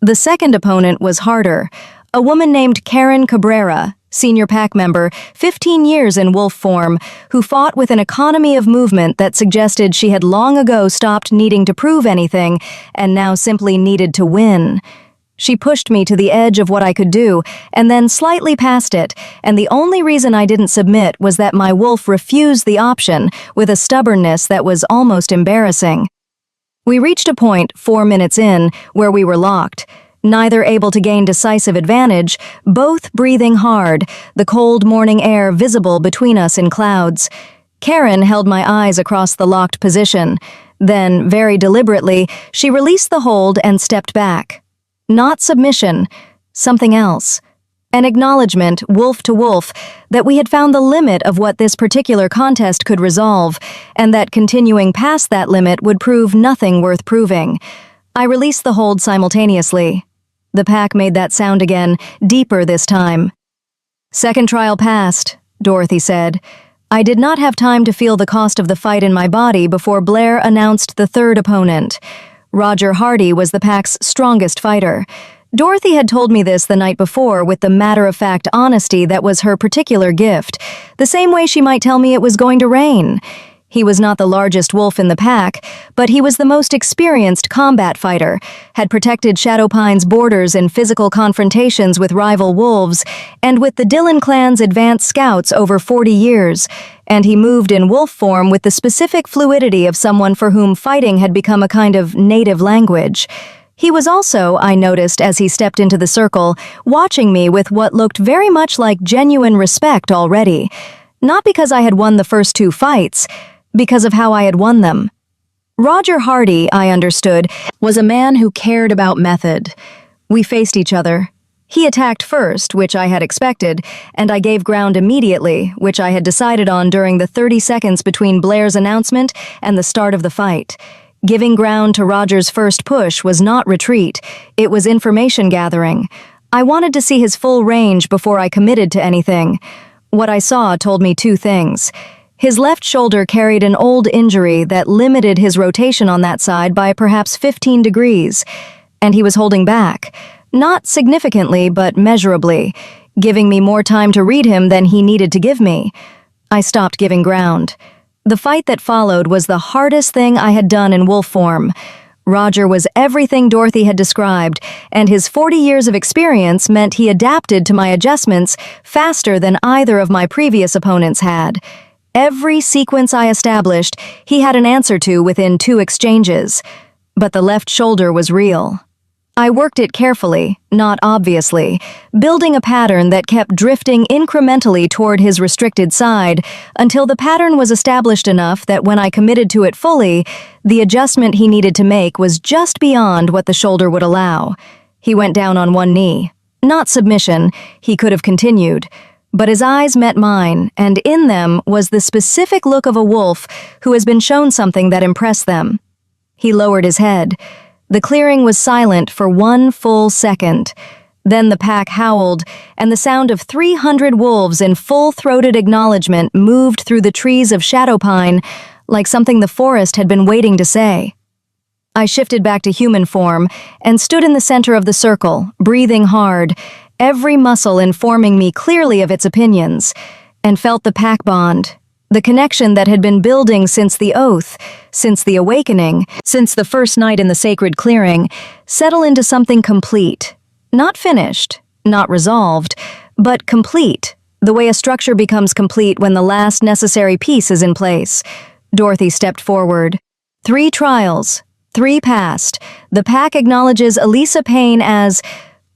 The second opponent was harder, a woman named Karen Cabrera, senior pack member, 15 years in wolf form, who fought with an economy of movement that suggested she had long ago stopped needing to prove anything and now simply needed to win. She pushed me to the edge of what I could do, and then slightly past it, and the only reason I didn't submit was that my wolf refused the option with a stubbornness that was almost embarrassing. We reached a point 4 minutes in where we were locked, neither able to gain decisive advantage, both breathing hard, the cold morning air visible between us in clouds. Karen held my eyes across the locked position. Then, very deliberately, she released the hold and stepped back. Not submission, something else. An acknowledgement, wolf to wolf, that we had found the limit of what this particular contest could resolve, and that continuing past that limit would prove nothing worth proving. I released the hold simultaneously. The pack made that sound again, deeper this time. "Second trial passed," Dorothy said. I did not have time to feel the cost of the fight in my body before Blair announced the third opponent. Roger Hardy was the pack's strongest fighter. Dorothy had told me this the night before with the matter-of-fact honesty that was her particular gift, the same way she might tell me it was going to rain. He was not the largest wolf in the pack, but he was the most experienced combat fighter, had protected Shadowpine's borders in physical confrontations with rival wolves, and with the Dillon clan's advanced scouts over 40 years, and he moved in wolf form with the specific fluidity of someone for whom fighting had become a kind of native language. He was also, I noticed as he stepped into the circle, watching me with what looked very much like genuine respect already. Not because I had won the first 2 fights, because of how I had won them. Roger Hardy, I understood, was a man who cared about method. We faced each other. He attacked first, which I had expected, and I gave ground immediately, which I had decided on during the 30 seconds between Blair's announcement and the start of the fight. Giving ground to Roger's first push was not retreat, it was information gathering. I wanted to see his full range before I committed to anything. What I saw told me 2 things. His left shoulder carried an old injury that limited his rotation on that side by perhaps 15 degrees, and he was holding back. Not significantly, but measurably, giving me more time to read him than he needed to give me. I stopped giving ground. The fight that followed was the hardest thing I had done in wolf form. Roger was everything Dorothy had described, and his 40 years of experience meant he adapted to my adjustments faster than either of my previous opponents had. Every sequence I established, he had an answer to within 2 exchanges. But the left shoulder was real. I worked it carefully, not obviously, building a pattern that kept drifting incrementally toward his restricted side until the pattern was established enough that when I committed to it fully, the adjustment he needed to make was just beyond what the shoulder would allow. He went down on one knee. Not submission, he could have continued. But his eyes met mine, and in them was the specific look of a wolf who has been shown something that impressed them. He lowered his head. The clearing was silent for 1 full second. Then the pack howled, and the sound of 300 wolves in full-throated acknowledgement moved through the trees of Shadowpine like something the forest had been waiting to say. I shifted back to human form and stood in the center of the circle, breathing hard, every muscle informing me clearly of its opinions, and felt the pack bond, the connection that had been building since the oath, since the awakening, since the first night in the sacred clearing, settle into something complete. Not finished, not resolved, but complete, the way a structure becomes complete when the last necessary piece is in place. Dorothy stepped forward. 3 trials, 3 passed. The pack acknowledges Elisa Payne as...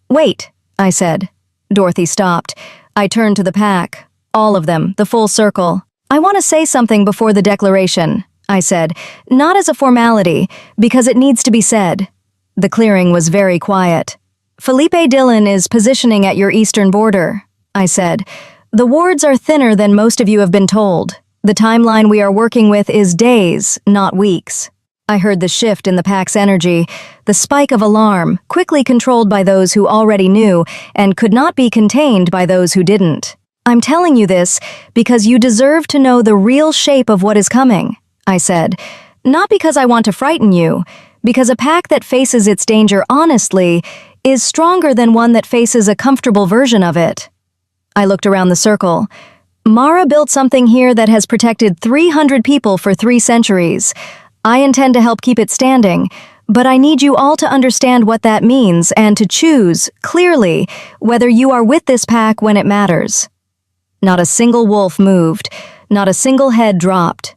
Wait, I said. Dorothy stopped. I turned to the pack. All of them, the full circle. I want to say something before the declaration, I said, not as a formality, because it needs to be said. The clearing was very quiet. Felipe Dillon is positioning at your eastern border, I said. The wards are thinner than most of you have been told. The timeline we are working with is days, not weeks. I heard the shift in the pack's energy, the spike of alarm, quickly controlled by those who already knew and could not be contained by those who didn't. I'm telling you this because you deserve to know the real shape of what is coming, I said. Not because I want to frighten you, because a pack that faces its danger honestly is stronger than one that faces a comfortable version of it. I looked around the circle. Mara built something here that has protected 300 people for 3 centuries. I intend to help keep it standing, but I need you all to understand what that means and to choose, clearly, whether you are with this pack when it matters. Not a single wolf moved, not a single head dropped.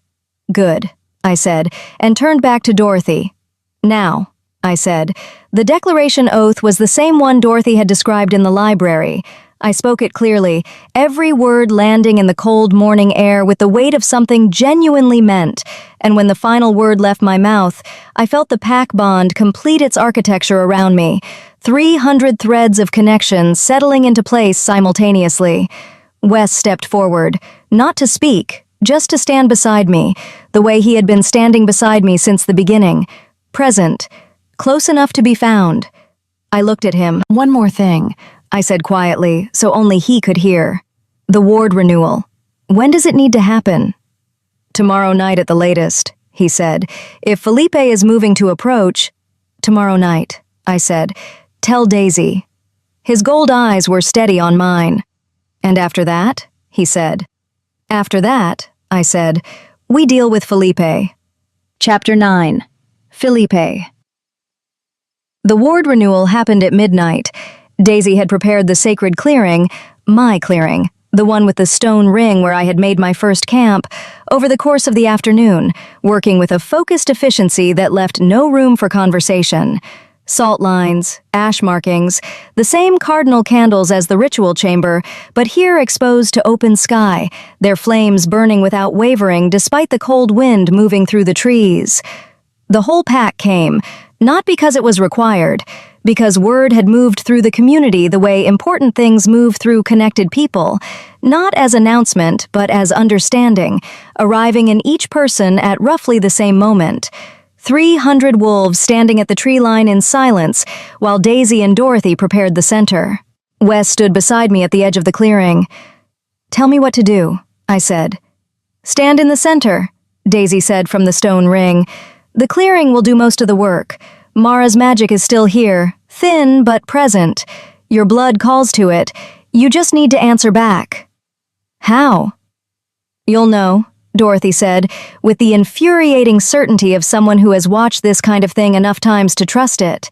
Good, I said, and turned back to Dorothy. Now, I said, the declaration oath was the same one Dorothy had described in the library. I spoke it clearly, every word landing in the cold morning air with the weight of something genuinely meant, and when the final word left my mouth, I felt the pack bond complete its architecture around me, 300 threads of connection settling into place simultaneously. Wes stepped forward, not to speak, just to stand beside me, the way he had been standing beside me since the beginning, present, close enough to be found. I looked at him. One more thing, I said quietly, so only he could hear. The ward renewal. When does it need to happen? Tomorrow night at the latest, he said. If Felipe is moving to approach... Tomorrow night, I said. Tell Daisy. His gold eyes were steady on mine. And after that, he said. After that, I said, we deal with Felipe. Chapter 9. Felipe. The ward renewal happened at midnight. Daisy had prepared the sacred clearing, my clearing, the one with the stone ring where I had made my first camp, over the course of the afternoon, working with a focused efficiency that left no room for conversation. Salt lines, ash markings, the same cardinal candles as the ritual chamber, but here exposed to open sky, their flames burning without wavering despite the cold wind moving through the trees. The whole pack came, not because it was required, because word had moved through the community the way important things move through connected people, not as announcement but as understanding, arriving in each person at roughly the same moment. 300 wolves standing at the tree line in silence, while Daisy and Dorothy prepared the center. Wes stood beside me at the edge of the clearing. Tell me what to do, I said. Stand in the center, Daisy said from the stone ring. The clearing will do most of the work. Mara's magic is still here, thin but present. Your blood calls to it. You just need to answer back. How? You'll know, Dorothy said, with the infuriating certainty of someone who has watched this kind of thing enough times to trust it.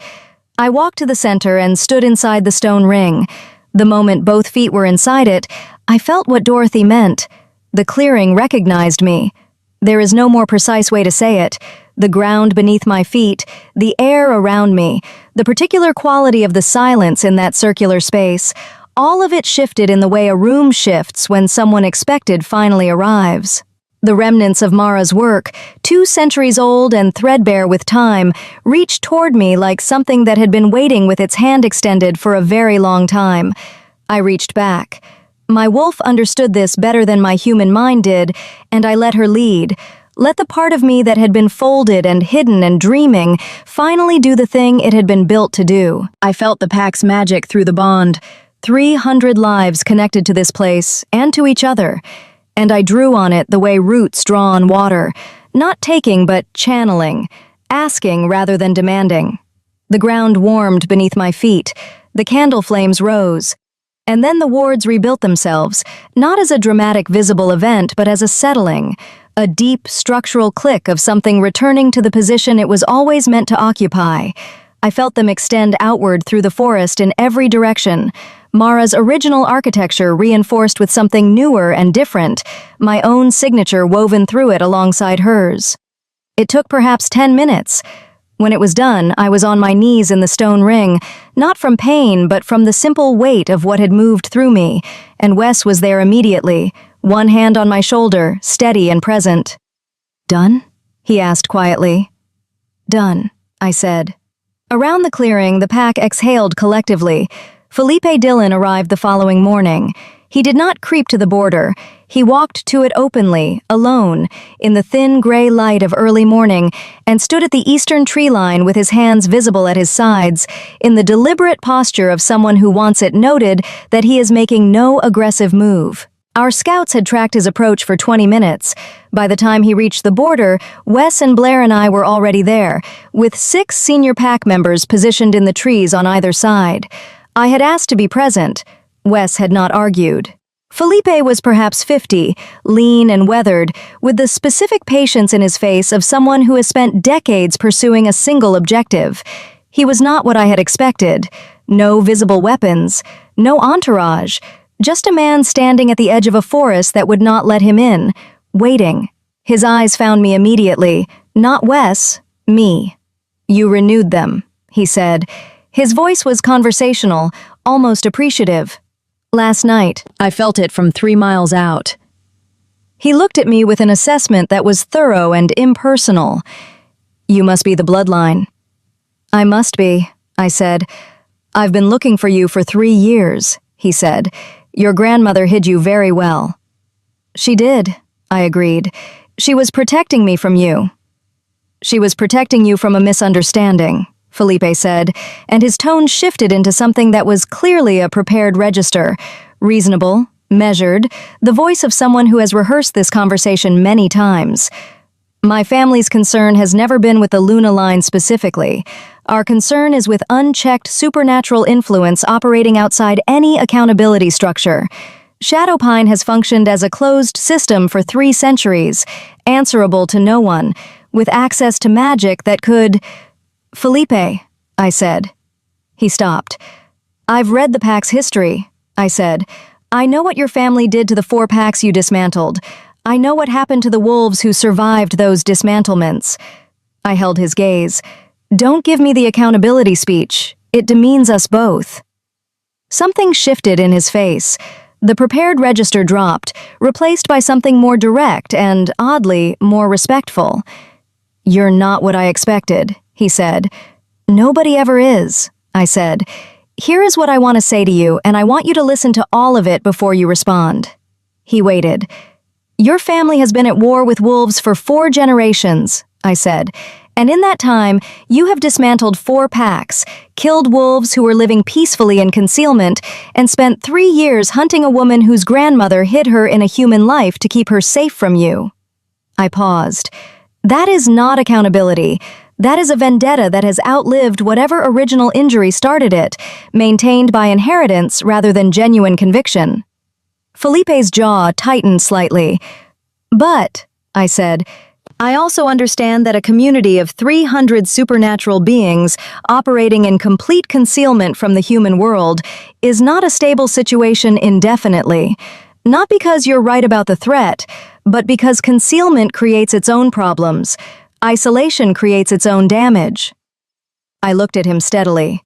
I walked to the center and stood inside the stone ring. The moment both feet were inside it, I felt what Dorothy meant. The clearing recognized me. There is no more precise way to say it. The ground beneath my feet, the air around me, the particular quality of the silence in that circular space, all of it shifted in the way a room shifts when someone expected finally arrives. The remnants of Mara's work, 2 centuries old and threadbare with time, reached toward me like something that had been waiting with its hand extended for a very long time. I reached back. My wolf understood this better than my human mind did, and I let her lead. Let the part of me that had been folded and hidden and dreaming finally do the thing it had been built to do. I felt the pack's magic through the bond. 300 lives connected to this place, and to each other. And I drew on it the way roots draw on water, not taking but channeling, asking rather than demanding. The ground warmed beneath my feet. The candle flames rose. And then the wards rebuilt themselves, not as a dramatic visible event, but as a settling, a deep structural click of something returning to the position it was always meant to occupy. I felt them extend outward through the forest in every direction, Mara's original architecture reinforced with something newer and different, my own signature woven through it alongside hers. It took perhaps 10 minutes. When it was done, I was on my knees in the stone ring, not from pain, but from the simple weight of what had moved through me, and Wes was there immediately, one hand on my shoulder, steady and present. "Done?" he asked quietly. "Done," I said. Around the clearing, the pack exhaled collectively. Felipe Dillon arrived the following morning. He did not creep to the border. He walked to it openly, alone, in the thin gray light of early morning, and stood at the eastern tree line with his hands visible at his sides, in the deliberate posture of someone who wants it noted that he is making no aggressive move. Our scouts had tracked his approach for 20 minutes. By the time he reached the border, Wes and Blair and I were already there, with 6 senior pack members positioned in the trees on either side. I had asked to be present. Wes had not argued. Felipe was perhaps 50, lean and weathered, with the specific patience in his face of someone who has spent decades pursuing a single objective. He was not what I had expected. No visible weapons, no entourage, just a man standing at the edge of a forest that would not let him in, waiting. His eyes found me immediately. Not Wes, me. "You renewed them," he said. His voice was conversational, almost appreciative. "Last night, I felt it from 3 miles out." He looked at me with an assessment that was thorough and impersonal. "You must be the bloodline." "I must be," I said. "I've been looking for you for 3 years," he said. "Your grandmother hid you very well." "She did," I agreed. "She was protecting me from you." "She was protecting you from a misunderstanding," Felipe said, and his tone shifted into something that was clearly a prepared register, reasonable, measured, the voice of someone who has rehearsed this conversation many times. "My family's concern has never been with the Luna line specifically. Our concern is with unchecked supernatural influence operating outside any accountability structure. Shadowpine has functioned as a closed system for 3 centuries, answerable to no one, with access to magic that could—" "Felipe," I said. He stopped. "I've read the pack's history," I said. "I know what your family did to the 4 packs you dismantled. I know what happened to the wolves who survived those dismantlements." I held his gaze. "Don't give me the accountability speech. It demeans us both." Something shifted in his face. The prepared register dropped, replaced by something more direct and, oddly, more respectful. "You're not what I expected," he said. "Nobody ever is," I said. "Here is what I want to say to you, and I want you to listen to all of it before you respond." He waited. "Your family has been at war with wolves for 4 generations," I said. "And in that time, you have dismantled 4 packs, killed wolves who were living peacefully in concealment, and spent 3 years hunting a woman whose grandmother hid her in a human life to keep her safe from you." I paused. "That is not accountability. That is a vendetta that has outlived whatever original injury started it, maintained by inheritance rather than genuine conviction." Felipe's jaw tightened slightly. "But," I said, "I also understand that a community of 300 supernatural beings operating in complete concealment from the human world is not a stable situation indefinitely. Not because you're right about the threat, but because concealment creates its own problems. Isolation creates its own damage." I looked at him steadily.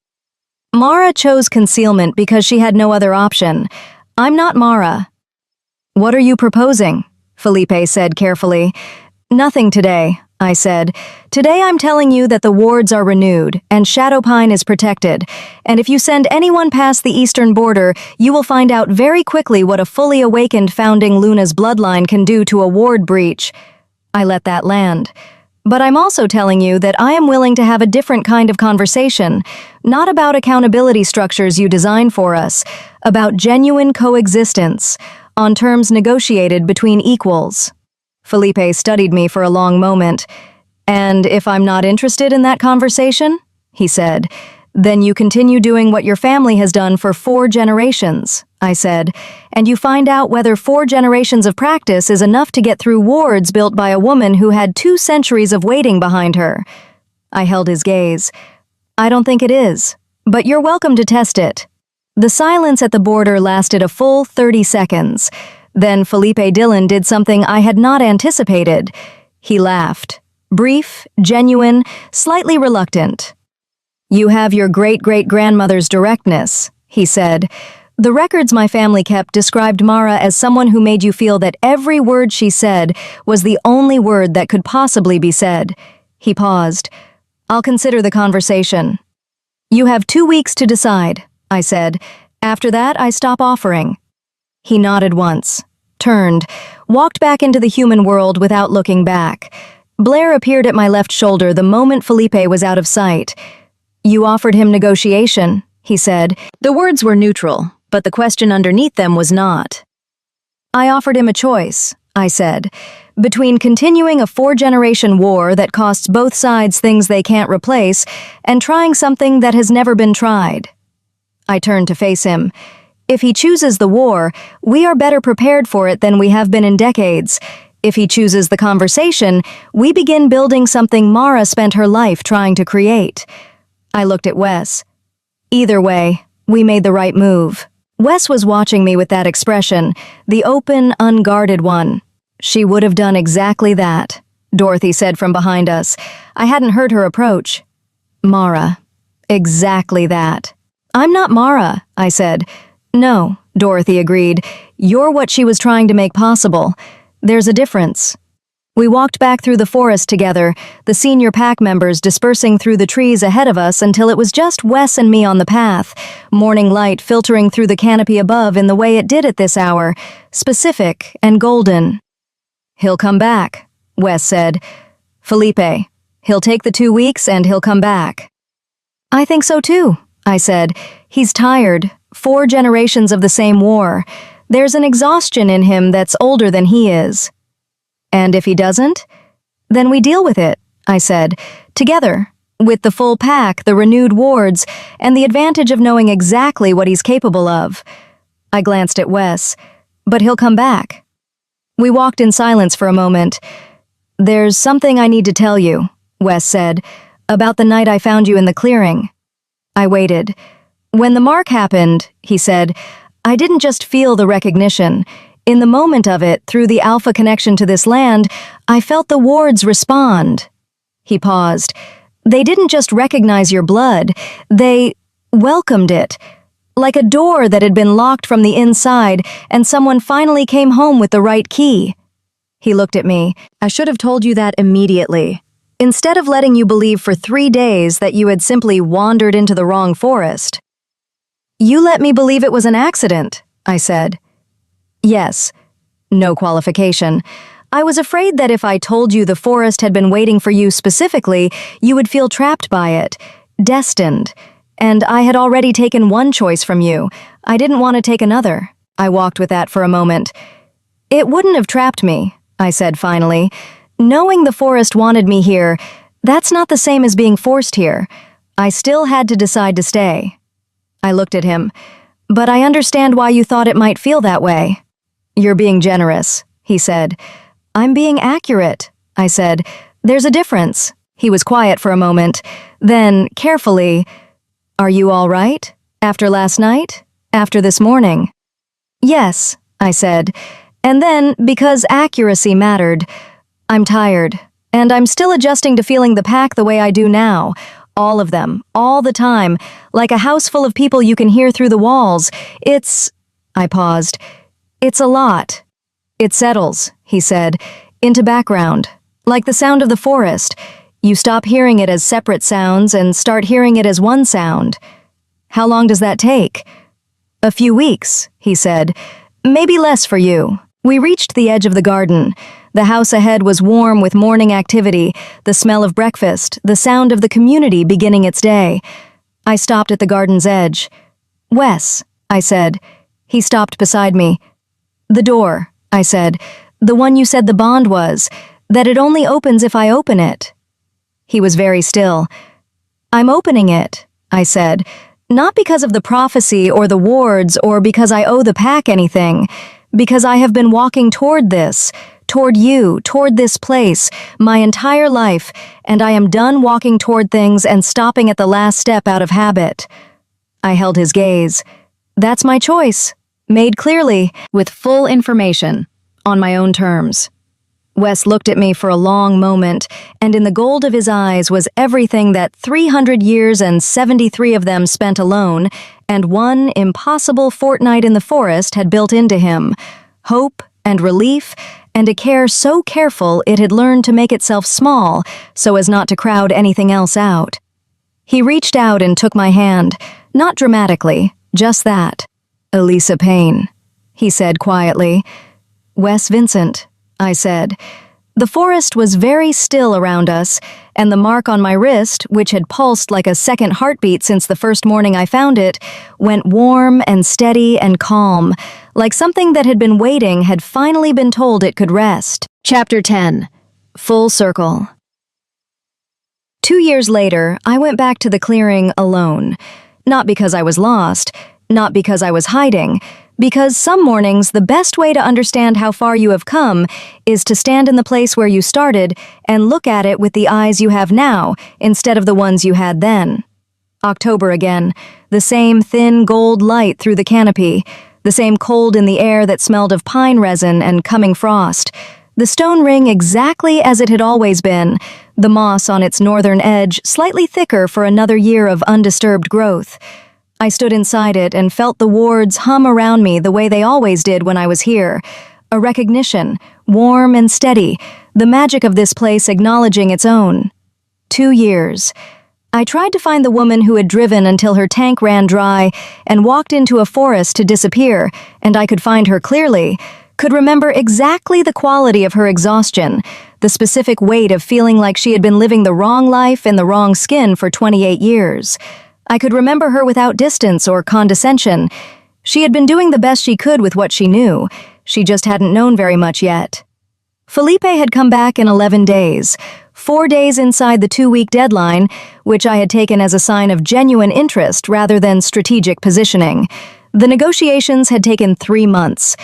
"Mara chose concealment because she had no other option. I'm not Mara." "What are you proposing?" Felipe said carefully. "Nothing today," I said. "Today I'm telling you that the wards are renewed, and Shadowpine is protected, and if you send anyone past the eastern border, you will find out very quickly what a fully awakened founding Luna's bloodline can do to a ward breach." I let that land. "But I'm also telling you that I am willing to have a different kind of conversation, not about accountability structures you design for us, about genuine coexistence, on terms negotiated between equals." Felipe studied me for a long moment. "And if I'm not interested in that conversation," he said, "then you continue doing what your family has done for 4 generations, I said, "and you find out whether 4 generations of practice is enough to get through wards built by a woman who had 2 centuries of waiting behind her." I held his gaze. "I don't think it is, but you're welcome to test it." The silence at the border lasted a full 30 seconds. Then Felipe Dillon did something I had not anticipated. He laughed. Brief, genuine, slightly reluctant. "You have your great-great-grandmother's directness," he said. "The records my family kept described Mara as someone who made you feel that every word she said was the only word that could possibly be said." He paused. "I'll consider the conversation." "You have 2 weeks to decide," I said. "After that, I stop offering." He nodded once, turned, walked back into the human world without looking back. Blair appeared at my left shoulder the moment Felipe was out of sight. "You offered him negotiation," he said. The words were neutral, but the question underneath them was not. "I offered him a choice," I said, "between continuing a 4-generation war that costs both sides things they can't replace and trying something that has never been tried." I turned to face him. If he chooses the war, we are better prepared for it than we have been in decades. If he chooses the conversation, we begin building something Mara spent her life trying to create. I looked at Wes. Either way, we made the right move. Wes was watching me with that expression, the open, unguarded one. She would have done exactly that, Dorothy said from behind us. I hadn't heard her approach. Mara. Exactly that. I'm not Mara, I said. No, Dorothy agreed. You're what she was trying to make possible. There's a difference. We walked back through the forest together, the senior pack members dispersing through the trees ahead of us until it was just Wes and me on the path, morning light filtering through the canopy above in the way it did at this hour, specific and golden. He'll come back, Wes said. Felipe, he'll take the 2 weeks and he'll come back. I think so too, I said. He's tired. 4 generations of the same war. There's an exhaustion in him that's older than he is. And if he doesn't? Then we deal with it, I said, together, with the full pack, the renewed wards, and the advantage of knowing exactly what he's capable of. I glanced at Wes. But he'll come back. We walked in silence for a moment. There's something I need to tell you, Wes said, about the night I found you in the clearing. I waited. When the mark happened, he said, I didn't just feel the recognition. In the moment of it, through the alpha connection to this land, I felt the wards respond. He paused. They didn't just recognize your blood, they welcomed it. Like a door that had been locked from the inside and someone finally came home with the right key. He looked at me. I should have told you that immediately. Instead of letting you believe for 3 days that you had simply wandered into the wrong forest. You let me believe it was an accident, I said. Yes. No qualification. I was afraid that if I told you the forest had been waiting for you specifically, you would feel trapped by it, destined. And I had already taken one choice from you. I didn't want to take another. I walked with that for a moment. It wouldn't have trapped me, I said finally. Knowing the forest wanted me here, that's not the same as being forced here. I still had to decide to stay. I looked at him. But I understand why you thought it might feel that way. You're being generous, he said. I'm being accurate, I said. There's a difference. He was quiet for a moment. Then, carefully, are you all right? After last night? After this morning? Yes, I said. And then, because accuracy mattered, I'm tired. And I'm still adjusting to feeling the pack the way I do now. All of them, all the time, like a house full of people you can hear through the walls. I paused. It's a lot. It settles, he said, into background, like the sound of the forest. You stop hearing it as separate sounds and start hearing it as one sound. How long does that take? A few weeks, he said. Maybe less for you. We reached the edge of the garden. The house ahead was warm with morning activity, the smell of breakfast, the sound of the community beginning its day. I stopped at the garden's edge. Wes, I said. He stopped beside me. The door, I said. The one you said the bond was, that it only opens if I open it. He was very still. I'm opening it, I said. Not because of the prophecy or the wards or because I owe the pack anything. Because I have been walking toward this, toward you, toward this place, my entire life, and I am done walking toward things and stopping at the last step out of habit. I held his gaze. That's my choice, made clearly, with full information, on my own terms. Wes looked at me for a long moment, and in the gold of his eyes was everything that 300 years and 73 of them spent alone, and one impossible fortnight in the forest had built into him. Hope and relief, and a care so careful it had learned to make itself small so as not to crowd anything else out. He reached out and took my hand, not dramatically, just that. Elisa Payne, he said quietly. Wes Vincent, I said. The forest was very still around us, and the mark on my wrist, which had pulsed like a second heartbeat since the first morning I found it, went warm and steady and calm, like something that had been waiting had finally been told it could rest. Chapter 10. Full Circle. 2 years later, I went back to the clearing alone. Not because I was lost. Not because I was hiding, because some mornings the best way to understand how far you have come is to stand in the place where you started and look at it with the eyes you have now instead of the ones you had then. October again, the same thin gold light through the canopy, the same cold in the air that smelled of pine resin and coming frost, the stone ring exactly as it had always been, the moss on its northern edge slightly thicker for another year of undisturbed growth. I stood inside it and felt the wards hum around me the way they always did when I was here. A recognition, warm and steady, the magic of this place acknowledging its own. 2 years. I tried to find the woman who had driven until her tank ran dry and walked into a forest to disappear, and I could find her clearly, could remember exactly the quality of her exhaustion, the specific weight of feeling like she had been living the wrong life in the wrong skin for 28 years. I could remember her without distance or condescension. She had been doing the best she could with what she knew. She just hadn't known very much yet. Felipe had come back in 11 days, 4 days inside the 2-week deadline, which I had taken as a sign of genuine interest rather than strategic positioning. The negotiations had taken 3 months.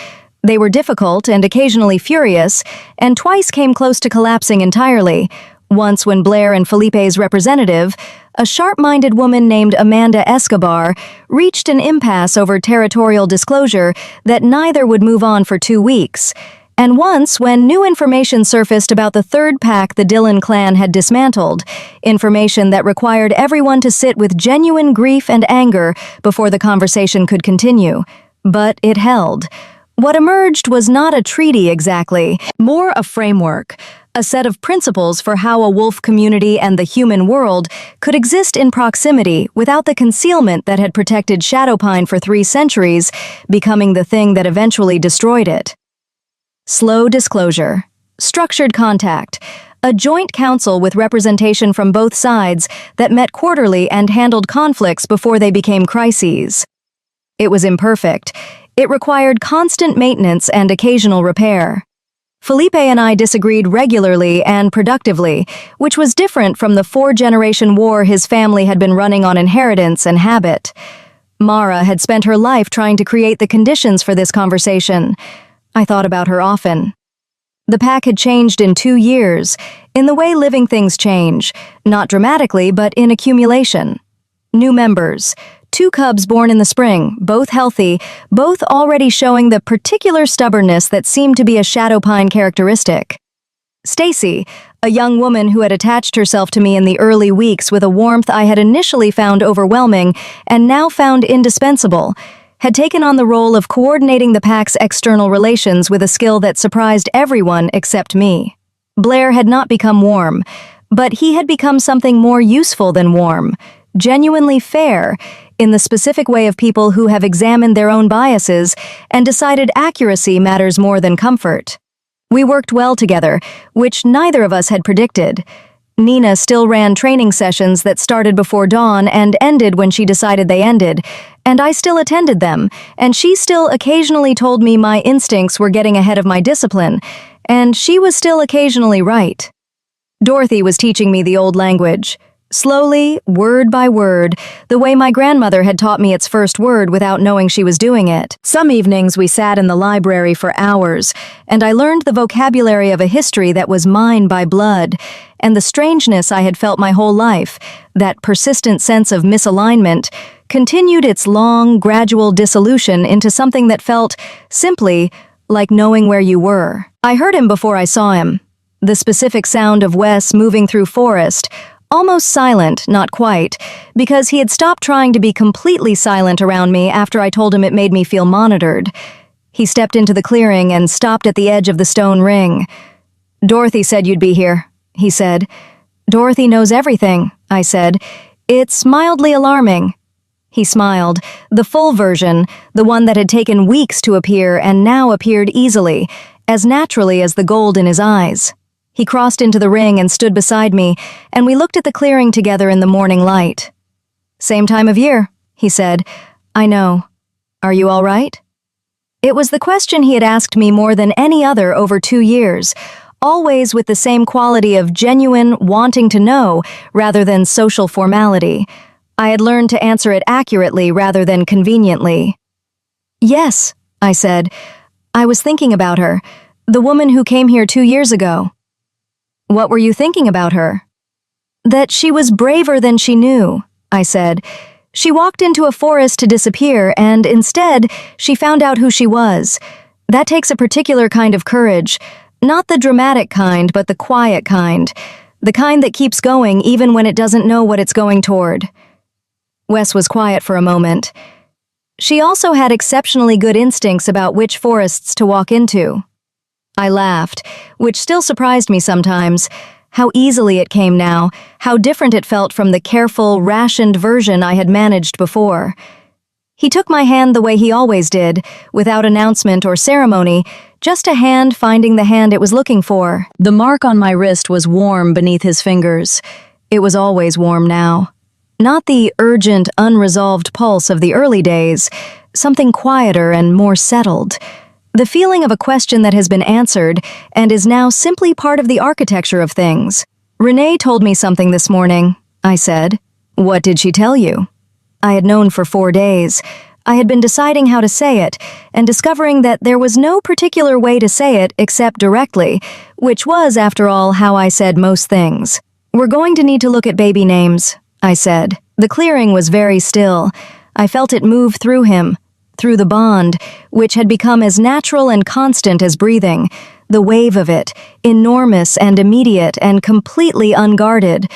They were difficult and occasionally furious, and twice came close to collapsing entirely. Once when Blair and Felipe's representative, a sharp-minded woman named Amanda Escobar, reached an impasse over territorial disclosure that neither would move on for 2 weeks. And once when new information surfaced about the third pack the Dillon clan had dismantled, information that required everyone to sit with genuine grief and anger before the conversation could continue. But it held. What emerged was not a treaty exactly, more a framework, a set of principles for how a wolf community and the human world could exist in proximity without the concealment that had protected Shadowpine for 3 centuries, becoming the thing that eventually destroyed it. Slow disclosure, structured contact, a joint council with representation from both sides that met quarterly and handled conflicts before they became crises. It was imperfect. It required constant maintenance and occasional repair. Felipe and I disagreed regularly and productively, which was different from the 4-generation war his family had been running on inheritance and habit. Mara had spent her life trying to create the conditions for this conversation. I thought about her often. The pack had changed in 2 years, in the way living things change, not dramatically but in accumulation. New members, 2 cubs born in the spring, both healthy, both already showing the particular stubbornness that seemed to be a Shadowpine characteristic. Stacy, a young woman who had attached herself to me in the early weeks with a warmth I had initially found overwhelming and now found indispensable, had taken on the role of coordinating the pack's external relations with a skill that surprised everyone except me. Blair had not become warm, but he had become something more useful than warm, genuinely fair, in the specific way of people who have examined their own biases and decided accuracy matters more than comfort. We worked well together, which neither of us had predicted. Nina still ran training sessions that started before dawn and ended when she decided they ended, and I still attended them, and she still occasionally told me my instincts were getting ahead of my discipline, and she was still occasionally right. Dorothy was teaching me the old language. Slowly, word by word, the way my grandmother had taught me its first word without knowing she was doing it. Some evenings we sat in the library for hours, and I learned the vocabulary of a history that was mine by blood, and the strangeness I had felt my whole life, that persistent sense of misalignment, continued its long, gradual dissolution into something that felt, simply, like knowing where you were. I heard him before I saw him. The specific sound of Wes moving through forest, almost silent, not quite, because he had stopped trying to be completely silent around me after I told him it made me feel monitored. He stepped into the clearing and stopped at the edge of the stone ring. "Dorothy said you'd be here," he said. "Dorothy knows everything," I said. "It's mildly alarming." He smiled, the full version, the one that had taken weeks to appear and now appeared easily, as naturally as the gold in his eyes. He crossed into the ring and stood beside me, and we looked at the clearing together in the morning light. "Same time of year," he said. "I know. Are you all right?" It was the question he had asked me more than any other over 2 years, always with the same quality of genuine wanting to know rather than social formality. I had learned to answer it accurately rather than conveniently. "Yes," I said. "I was thinking about her, the woman who came here 2 years ago." "What were you thinking about her?" "That she was braver than she knew," I said. "She walked into a forest to disappear, and instead, she found out who she was. That takes a particular kind of courage, not the dramatic kind, but the quiet kind, the kind that keeps going even when it doesn't know what it's going toward." Wes was quiet for a moment. "She also had exceptionally good instincts about which forests to walk into." I laughed, which still surprised me sometimes. How easily it came now, how different it felt from the careful, rationed version I had managed before. He took my hand the way he always did, without announcement or ceremony, just a hand finding the hand it was looking for. The mark on my wrist was warm beneath his fingers. It was always warm now. Not the urgent, unresolved pulse of the early days, something quieter and more settled. The feeling of a question that has been answered and is now simply part of the architecture of things. "Renee told me something this morning," I said. "What did she tell you?" I had known for 4 days. I had been deciding how to say it, and discovering that there was no particular way to say it except directly, which was, after all, how I said most things. "We're going to need to look at baby names," I said. The clearing was very still. I felt it move through him, through the bond, which had become as natural and constant as breathing, the wave of it, enormous and immediate and completely unguarded.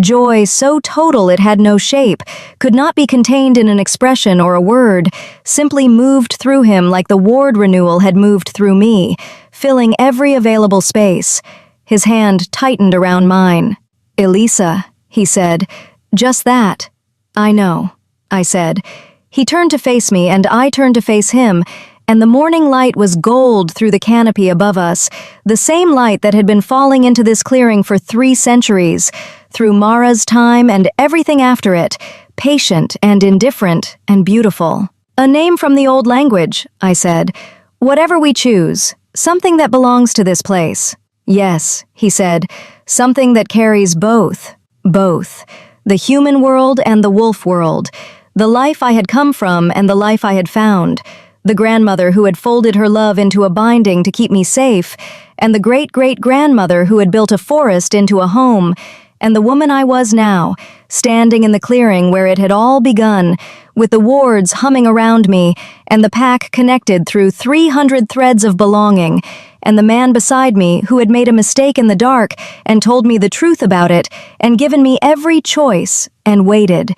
Joy so total it had no shape, could not be contained in an expression or a word, simply moved through him like the ward renewal had moved through me, filling every available space. His hand tightened around mine. "Elisa," he said. "Just that." "I know," I said. He turned to face me and I turned to face him, and the morning light was gold through the canopy above us, the same light that had been falling into this clearing for 3 centuries, through Mara's time and everything after it, patient and indifferent and beautiful. "A name from the old language," I said. "Whatever we choose, something that belongs to this place." "Yes," he said, "something that carries both. Both. The human world and the wolf world. The life I had come from and the life I had found. The grandmother who had folded her love into a binding to keep me safe, and the great-great-grandmother who had built a forest into a home, and the woman I was now, standing in the clearing where it had all begun, with the wards humming around me, and the pack connected through 300 threads of belonging, and the man beside me who had made a mistake in the dark and told me the truth about it, and given me every choice, and waited.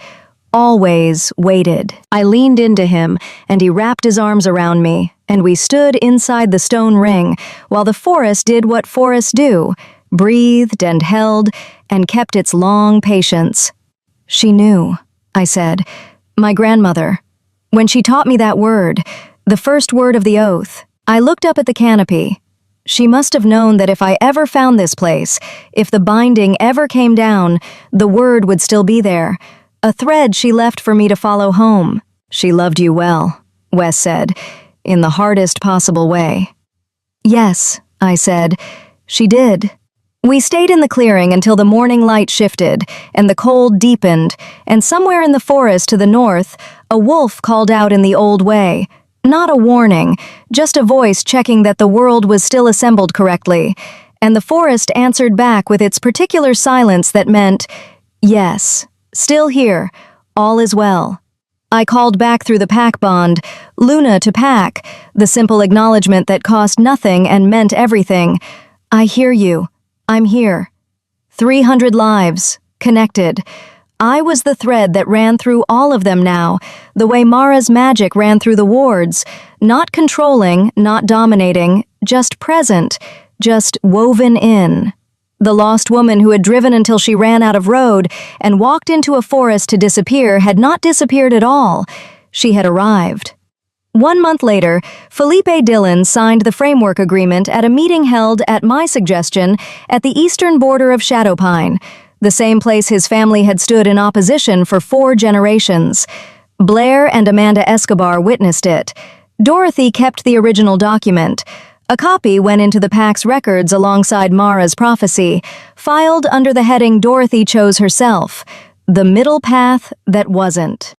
Always waited. I leaned into him, and he wrapped his arms around me, and we stood inside the stone ring, while the forest did what forests do, breathed and held, and kept its long patience. "She knew," I said. "My grandmother. When she taught me that word, the first word of the oath, I looked up at the canopy. She must have known that if I ever found this place, if the binding ever came down, the word would still be there. A thread she left for me to follow home." "She loved you well," Wes said, "in the hardest possible way." "Yes," I said, "she did." We stayed in the clearing until the morning light shifted, and the cold deepened, and somewhere in the forest to the north, a wolf called out in the old way. Not a warning, just a voice checking that the world was still assembled correctly, and the forest answered back with its particular silence that meant, "Yes. Still here. All is well." I called back through the pack bond, "Luna to pack," the simple acknowledgement that cost nothing and meant everything. "I hear you. I'm here." 300 lives, connected. I was the thread that ran through all of them now, the way Mara's magic ran through the wards, not controlling, not dominating, just present, just woven in. The lost woman who had driven until she ran out of road and walked into a forest to disappear had not disappeared at all. She had arrived. 1 month later, Felipe Dillon signed the framework agreement at a meeting held, at my suggestion, at the eastern border of Shadowpine, the same place his family had stood in opposition for 4 generations. Blair and Amanda Escobar witnessed it. Dorothy kept the original document. A copy went into the pack's records alongside Mara's prophecy, filed under the heading Dorothy chose herself. The middle path that wasn't.